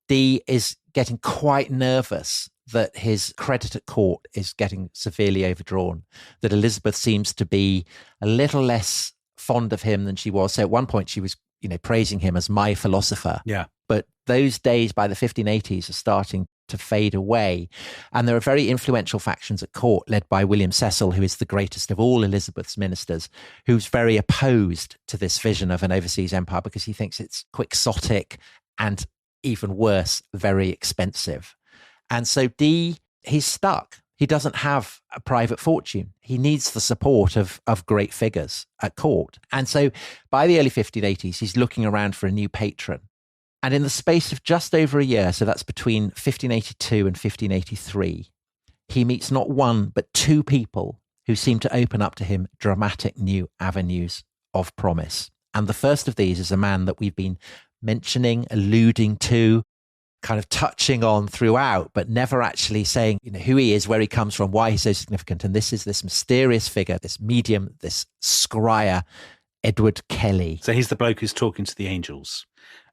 Dee is getting quite nervous that his credit at court is getting severely overdrawn, that Elizabeth seems to be a little less fond of him than she was. So at one point she was, praising him as my philosopher. Yeah. But those days by the 1580s are starting to fade away. And there are very influential factions at court led by William Cecil, who is the greatest of all Elizabeth's ministers, who's very opposed to this vision of an overseas empire because he thinks it's quixotic and, even worse, very expensive. And so Dee, he's stuck. He doesn't have a private fortune. He needs the support of great figures at court. And so by the early 1580s, he's looking around for a new patron. And in the space of just over a year, so that's between 1582 and 1583, he meets not one, but two people who seem to open up to him dramatic new avenues of promise. And the first of these is a man that we've been mentioning, alluding to, kind of touching on throughout, but never actually saying, who he is, where he comes from, why he's so significant. And this is this mysterious figure, this medium, this scryer, Edward Kelly. So he's the bloke who's talking to the angels.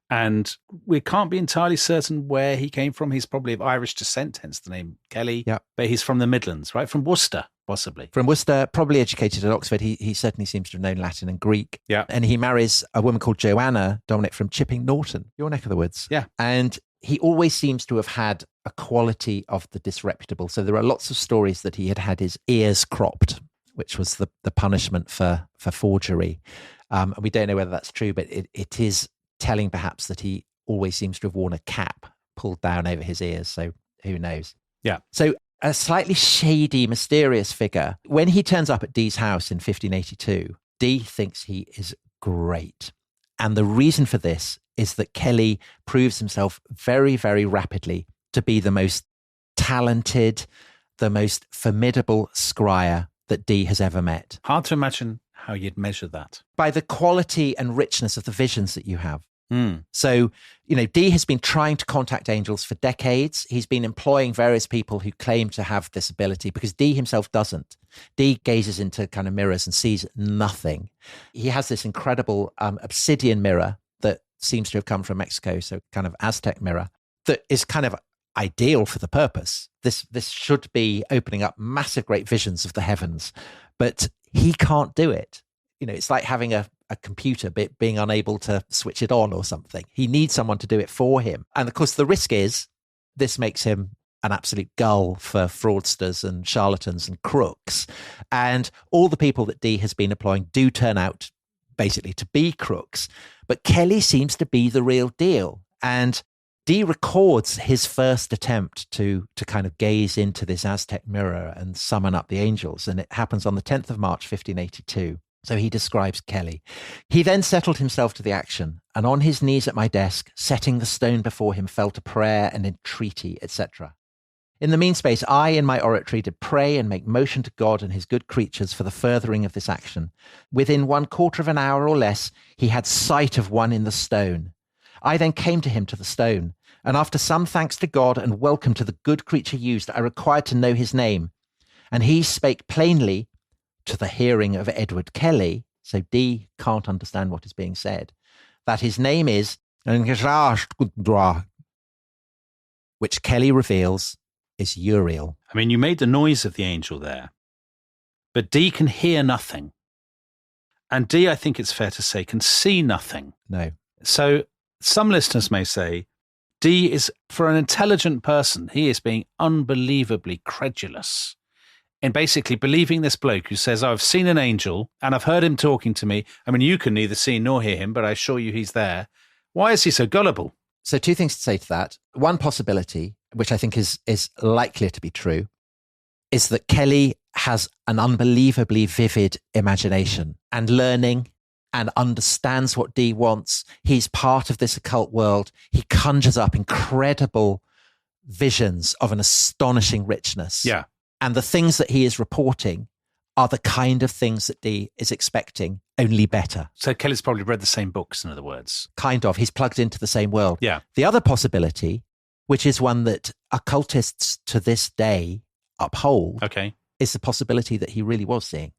And we can't be entirely certain where he came from. He's probably of Irish descent, hence the name Kelly. Yeah. But he's from the Midlands, right? From Worcester, possibly. From Worcester, probably educated at Oxford. He certainly seems to have known Latin and Greek. Yeah. And he marries a woman called Joanna, Dominic, from Chipping Norton, your neck of the woods. Yeah. And he always seems to have had a quality of the disreputable. So there are lots of stories that he had his ears cropped, which was the punishment for forgery. And we don't know whether that's true, but it is telling perhaps that he always seems to have worn a cap pulled down over his ears. So who knows? Yeah. So a slightly shady, mysterious figure. When he turns up at Dee's house in 1582, Dee thinks he is great. And the reason for this is that Kelly proves himself very, very rapidly to be the most talented, the most formidable scryer that Dee has ever met. Hard to imagine how you'd measure that. By the quality and richness of the visions that you have. So, Dee has been trying to contact angels for decades. He's been employing various people who claim to have this ability because Dee himself doesn't. Dee gazes into kind of mirrors and sees nothing. He has this incredible obsidian mirror that seems to have come from Mexico, so kind of Aztec mirror, that is kind of ideal for the purpose. This should be opening up massive great visions of the heavens, but he can't do it. It's like having a computer being unable to switch it on or something. He needs someone to do it for him. And of course, the risk is this makes him an absolute gull for fraudsters and charlatans and crooks. And all the people that Dee has been employing do turn out basically to be crooks. But Kelly seems to be the real deal. And Dee records his first attempt to kind of gaze into this Aztec mirror and summon up the angels. And it happens on the 10th of March, 1582. So he describes Kelly. He then settled himself to the action, and on his knees at my desk, setting the stone before him, fell to prayer and entreaty, etc. In the mean space, I in my oratory did pray and make motion to God and his good creatures for the furthering of this action. Within 1/4 of an hour or less, he had sight of one in the stone. I then came to him to the stone, and after some thanks to God and welcome to the good creature used, I required to know his name. And he spake plainly to the hearing of Edward Kelly, so Dee can't understand what is being said, that his name is, which Kelly reveals is Uriel. I mean, you made the noise of the angel there, but Dee can hear nothing. And Dee, I think it's fair to say, can see nothing. No. So some listeners may say, Dee is, for an intelligent person, he is being unbelievably credulous in basically believing this bloke who says, I've seen an angel and I've heard him talking to me. I mean, you can neither see nor hear him, but I assure you he's there. Why is he so gullible? So two things to say to that. One possibility, which I think is likely to be true, is that Kelly has an unbelievably vivid imagination and learning and understands what Dee wants. He's part of this occult world. He conjures up incredible visions of an astonishing richness. Yeah. And the things that he is reporting are the kind of things that Dee is expecting, only better. So Kelly's probably read the same books, in other words. Kind of. He's plugged into the same world. Yeah. The other possibility, which is one that occultists to this day uphold, Okay. is the possibility that he really was seeing.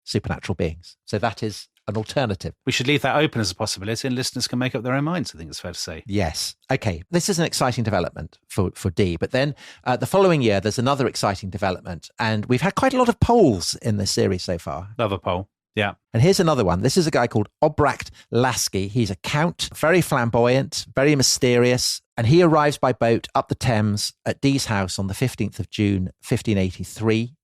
supernatural beings. So that is an alternative. We should leave that open as a possibility, and listeners can make up their own minds, I think it's fair to say. Yes. Okay. This is an exciting development for Dee. But then the following year, there's another exciting development. And we've had quite a lot of polls in this series so far. Love a poll. Yeah. And here's another one. This is a guy called Obracht Lasky. He's a count, very flamboyant, very mysterious. And he arrives by boat up the Thames at Dee's house on the 15th of June, 1583.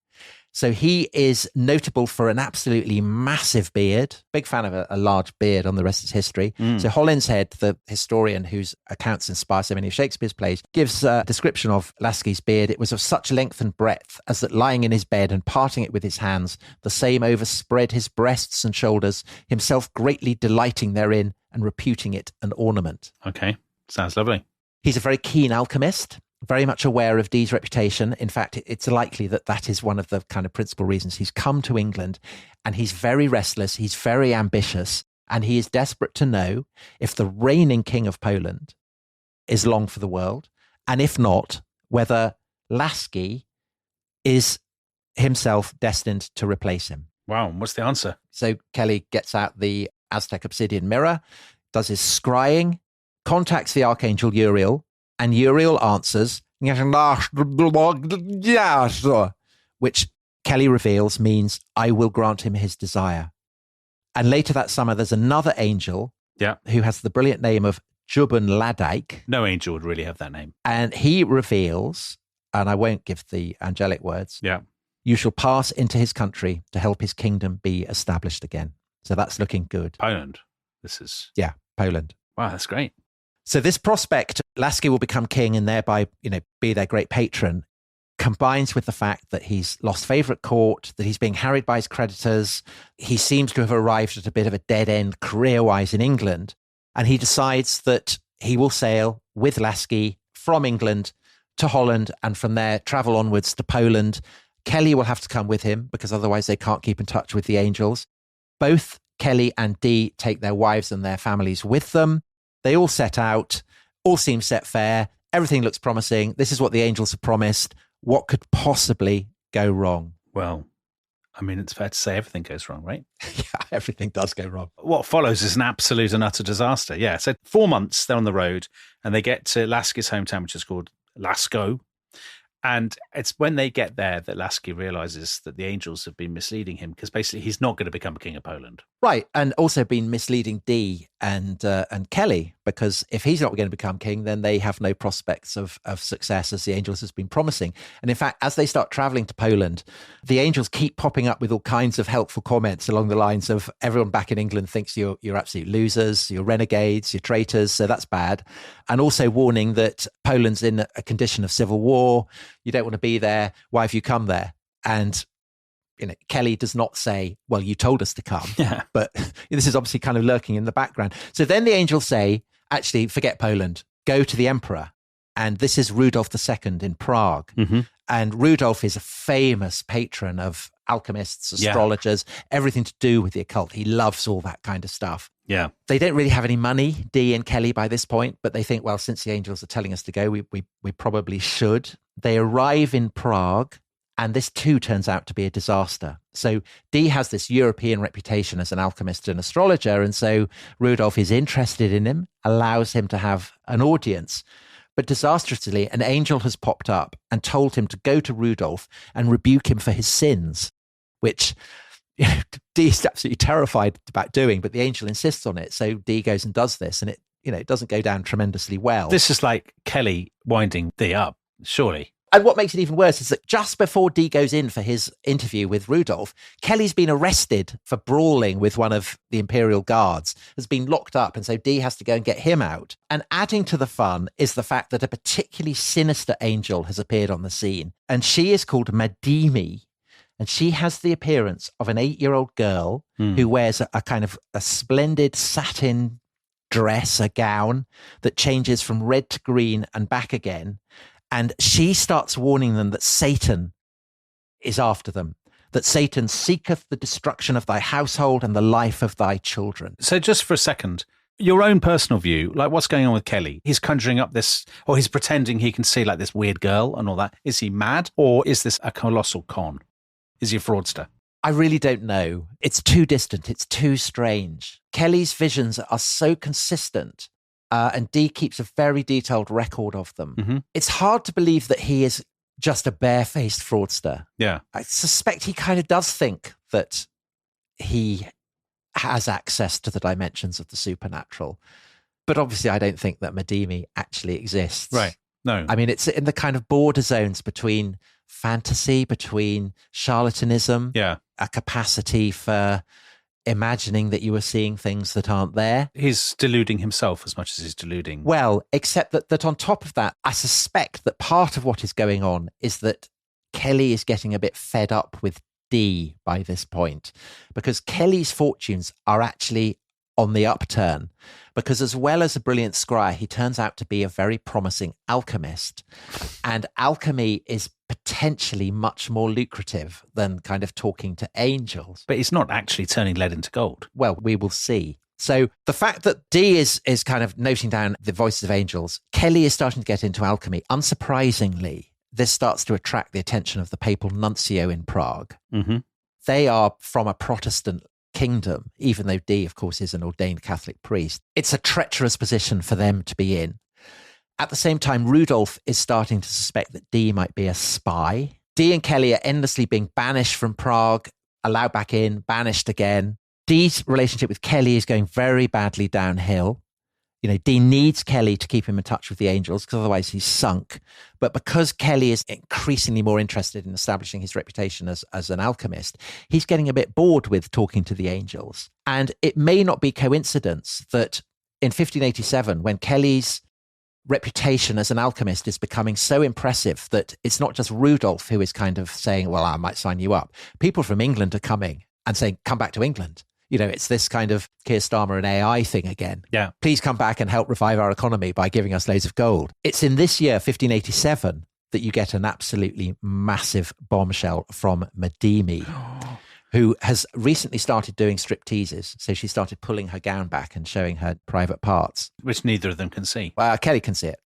So he is notable for an absolutely massive beard. Big fan of a large beard on the rest of his history. So Holinshead, the historian whose accounts inspire so many of Shakespeare's plays, gives a description of Lasky's beard. It was of such length and breadth as that lying in his bed and parting it with his hands, the same overspread his breasts and shoulders, himself greatly delighting therein and reputing it an ornament. Okay. Sounds lovely. He's a very keen alchemist. Very much aware of Dee's reputation. In fact, it's likely that that is one of the kind of principal reasons he's come to England, and he's very restless, he's very ambitious, and he is desperate to know if the reigning king of Poland is long for the world, and if not, whether Lasky is himself destined to replace him. Wow, what's the answer? So Kelly gets out the Aztec obsidian mirror, does his scrying, contacts the archangel Uriel, and Uriel answers, which Kelly reveals means, I will grant him his desire. And later that summer, there's another angel who has the brilliant name of Jubban Ladijk. No angel would really have that name. And he reveals, and I won't give the angelic words, you shall pass into his country to help his kingdom be established again. So that's looking good. Poland. This is... Yeah, Poland. Wow, that's great. So this prospect, Lasky will become king and thereby, be their great patron, combines with the fact that he's lost favour at court, that he's being harried by his creditors. He seems to have arrived at a bit of a dead end career-wise in England. And he decides that he will sail with Lasky from England to Holland and from there travel onwards to Poland. Kelly will have to come with him because otherwise they can't keep in touch with the angels. Both Kelly and Dee take their wives and their families with them. They all set out, all seems set fair, everything looks promising. This is what the angels have promised. What could possibly go wrong? Well, I mean, it's fair to say everything goes wrong, right? Yeah, everything does go wrong. What follows is an absolute and utter disaster. Yeah, so 4 months they're on the road and they get to Lasky's hometown, which is called Lasko. And it's when they get there that Lasky realizes that the angels have been misleading him because basically he's not going to become king of Poland. Right. And also been misleading Dee and Kelly, because if he's not going to become king, then they have no prospects of success as the angels has been promising. And in fact, as they start traveling to Poland, the angels keep popping up with all kinds of helpful comments along the lines of everyone back in England thinks you're absolute losers, you're renegades, you're traitors, so that's bad. And also warning that Poland's in a condition of civil war. You don't want to be there. Why have you come there? And Kelly does not say, well, you told us to come. Yeah. But this is obviously kind of lurking in the background. So then the angels say, actually, forget Poland, go to the emperor. And this is Rudolf II in Prague. Mm-hmm. And Rudolf is a famous patron of alchemists, astrologers, everything to do with the occult. He loves all that kind of stuff. Yeah. They don't really have any money, Dee and Kelly, by this point, but they think, well, since the angels are telling us to go, we probably should. They arrive in Prague, and this too turns out to be a disaster. So Dee has this European reputation as an alchemist and astrologer, and so Rudolf is interested in him, allows him to have an audience. But disastrously, an angel has popped up and told him to go to Rudolf and rebuke him for his sins, which Dee is absolutely terrified about doing, but the angel insists on it. So Dee goes and does this, and it doesn't go down tremendously well. This is like Kelly winding Dee up, surely. And what makes it even worse is that just before Dee goes in for his interview with Rudolf, Kelly's been arrested for brawling with one of the Imperial Guards, has been locked up, and so Dee has to go and get him out. And adding to the fun is the fact that a particularly sinister angel has appeared on the scene, and she is called Madimi, and she has the appearance of an 8-year-old girl who wears a kind of a splendid satin dress, a gown that changes from red to green and back again. And she starts warning them that Satan is after them, that Satan seeketh the destruction of thy household and the life of thy children. So just for a second, your own personal view, like what's going on with Kelly? He's conjuring up this, or he's pretending he can see like this weird girl and all that. Is he mad, or is this a colossal con? Is he a fraudster? I really don't know. It's too distant. It's too strange. Kelly's visions are so consistent, and Dee keeps a very detailed record of them. Mm-hmm. It's hard to believe that he is just a barefaced fraudster. Yeah. I suspect he kind of does think that he has access to the dimensions of the supernatural. But obviously, I don't think that Madimi actually exists. Right. No. I mean, it's in the kind of border zones between fantasy, between charlatanism, Yeah. a capacity for imagining that you are seeing things that aren't there. He's deluding himself as much as he's deluding. Well, except that on top of that, I suspect that part of what is going on is that Kelly is getting a bit fed up with Dee by this point, because Kelly's fortunes are actually on the upturn, because as well as a brilliant scryer, he turns out to be a very promising alchemist. And alchemy is potentially much more lucrative than kind of talking to angels. But he's not actually turning lead into gold. Well, we will see. So the fact that Dee is kind of noting down the voices of angels, Kelly is starting to get into alchemy. Unsurprisingly, this starts to attract the attention of the papal nuncio in Prague. Mm-hmm. They are from a Protestant kingdom, even though Dee, of course, is an ordained Catholic priest. It's a treacherous position for them to be in. At the same time, Rudolph is starting to suspect that Dee might be a spy. Dee and Kelly are endlessly being banished from Prague, allowed back in, banished again. Dee's relationship with Kelly is going very badly downhill. You know, Dee needs Kelly to keep him in touch with the angels, because otherwise he's sunk. But because Kelly is increasingly more interested in establishing his reputation as an alchemist, he's getting a bit bored with talking to the angels. And it may not be coincidence that in 1587, when Kelly's reputation as an alchemist is becoming so impressive that it's not just Rudolph who is kind of saying, well, I might sign you up. People from England are coming and saying, come back to England. You know, it's this kind of Keir Starmer and AI thing again. Yeah. Please come back and help revive our economy by giving us loads of gold. It's in this year, 1587, that you get an absolutely massive bombshell from Madimi, who has recently started doing stripteases. So she started pulling her gown back and showing her private parts. Which neither of them can see. Well, Kelly can see it,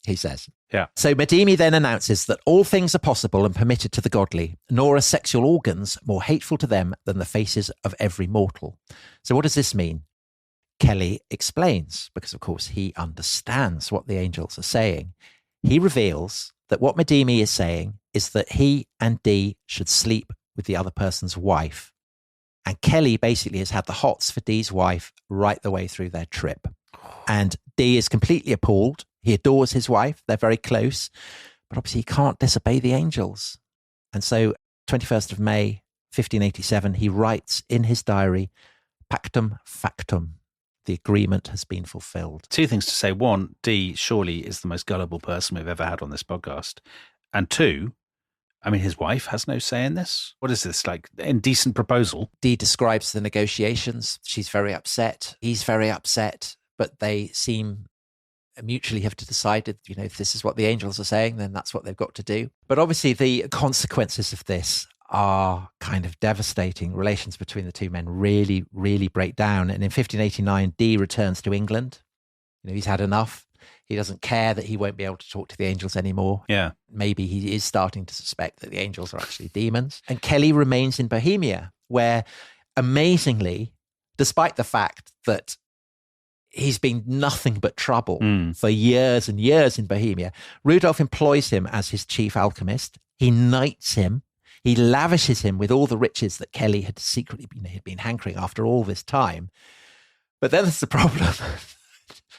he says. Yeah. So Madimi then announces that all things are possible and permitted to the godly, nor are sexual organs more hateful to them than the faces of every mortal. So what does this mean? Kelly explains, because of course he understands what the angels are saying. He reveals that what Madimi is saying is that he and Dee should sleep with the other person's wife. And Kelly basically has had the hots for Dee's wife right the way through their trip. And Dee is completely appalled. He adores his wife. They're very close. But obviously he can't disobey the angels. And so 21st of May, 1587, he writes in his diary, Pactum factum. The agreement has been fulfilled. Two things to say. One, Dee surely is the most gullible person we've ever had on this podcast. And two, I mean, his wife has no say in this. What is this, like indecent proposal? Dee describes the negotiations. She's very upset. He's very upset. But they seem mutually have decided, you know, if this is what the angels are saying, then that's what they've got to do. But obviously the consequences of this are kind of devastating. Relations between the two men really, really break down. And in 1589, Dee returns to England. You know, he's had enough. He doesn't care that he won't be able to talk to the angels anymore. Yeah. Maybe he is starting to suspect that the angels are actually demons. And Kelly remains in Bohemia, where amazingly, despite the fact that he's been nothing but trouble for years and years in Bohemia, Rudolph employs him as his chief alchemist. He knights him. He lavishes him with all the riches that Kelly had secretly been hankering after all this time. But then there's the problem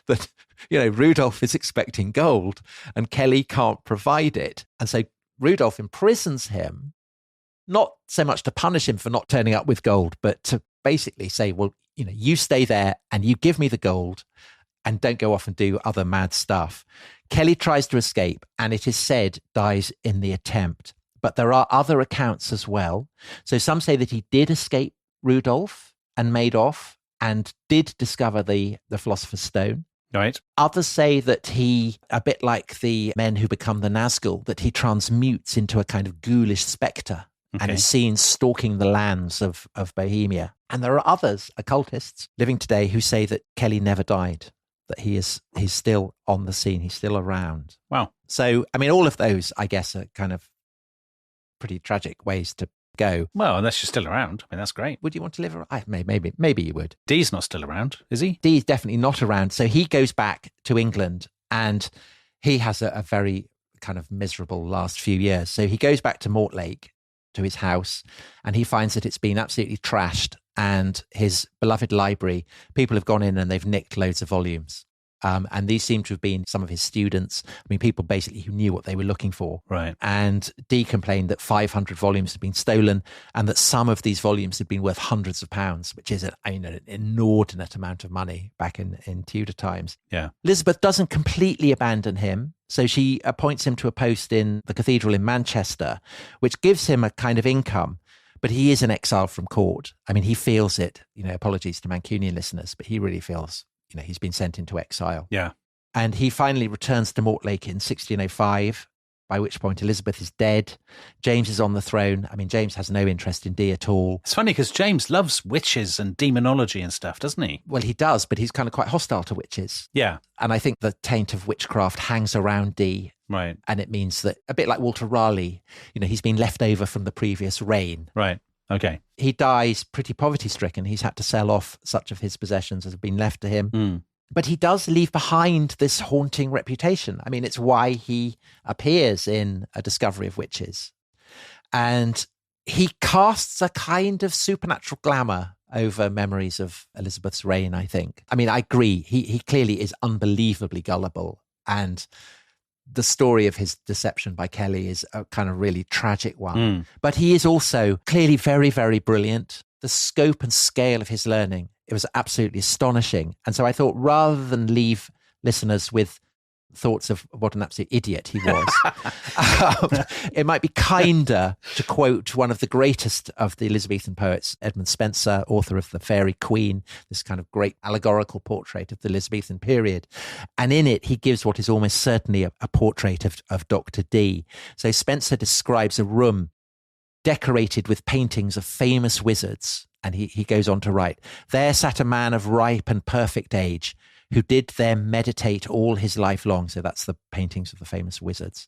that, you know, Rudolph is expecting gold and Kelly can't provide it. And so Rudolph imprisons him, not so much to punish him for not turning up with gold, but to basically say, well, you know, you stay there and you give me the gold and don't go off and do other mad stuff. Kelly tries to escape and it is said dies in the attempt. But there are other accounts as well. So some say that he did escape Rudolph and made off and did discover the Philosopher's Stone. Right. Others say that he, a bit like the men who become the Nazgul, that he transmutes into a kind of ghoulish spectre and is seen stalking the lands of Bohemia. And there are others, occultists, living today who say that Kelly never died, that he's still on the scene, he's still around. Wow. So, I mean, all of those, I guess, are kind of pretty tragic ways to go. Well, unless you're still around. I mean, that's great. Would you want to live? Maybe you would. Dee's not still around, is he? Dee's definitely not around. So he goes back to England and he has a very kind of miserable last few years. So he goes back to Mortlake, to his house, and he finds that it's been absolutely trashed, and his beloved library, people have gone in and they've nicked loads of volumes. And these seem to have been some of his students. I mean, people basically who knew what they were looking for. Right. And Dee complained that 500 volumes had been stolen and that some of these volumes had been worth hundreds of pounds, which is an inordinate amount of money back in Tudor times. Yeah. Elizabeth doesn't completely abandon him. So she appoints him to a post in the cathedral in Manchester, which gives him a kind of income. But he is an exile from court. I mean, he feels it. Apologies to Mancunian listeners, but he really feels he's been sent into exile. Yeah. And he finally returns to Mortlake in 1605, by which point Elizabeth is dead. James is on the throne. I mean, James has no interest in Dee at all. It's funny because James loves witches and demonology and stuff, doesn't he? Well, he does, but he's kind of quite hostile to witches. Yeah. And I think the taint of witchcraft hangs around Dee. Right. And it means that, a bit like Walter Raleigh, he's been left over from the previous reign. Right. Okay. He dies pretty poverty-stricken. He's had to sell off such of his possessions as have been left to him. Mm. But he does leave behind this haunting reputation. I mean, it's why he appears in A Discovery of Witches. And he casts a kind of supernatural glamour over memories of Elizabeth's reign, I think. I mean, I agree. He clearly is unbelievably gullible. And the story of his deception by Kelly is a kind of really tragic one. Mm. But he is also clearly very, very brilliant. The scope and scale of his learning, it was absolutely astonishing. And so I thought, rather than leave listeners with thoughts of what an absolute idiot he was, it might be kinder to quote one of the greatest of the Elizabethan poets, Edmund Spenser, author of The Fairy Queen, this kind of great allegorical portrait of the Elizabethan period. And in it, he gives what is almost certainly a portrait of Dr. Dee. So Spenser describes a room decorated with paintings of famous wizards. And he goes on to write, "There sat a man of ripe and perfect age, who did there meditate all his life long." So that's the paintings of the famous wizards.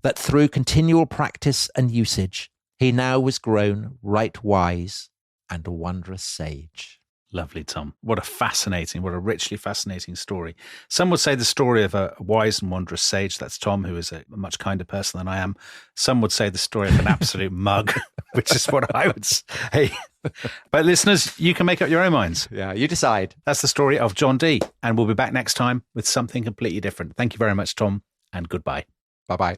"That through continual practice and usage, he now was grown right wise and a wondrous sage." Lovely, Tom. What a richly fascinating story. Some would say the story of a wise and wondrous sage. That's Tom, who is a much kinder person than I am. Some would say the story of an absolute mug, which is what I would say. But listeners, you can make up your own minds. Yeah, you decide. That's the story of John Dee. And we'll be back next time with something completely different. Thank you very much, Tom, and goodbye. Bye-bye.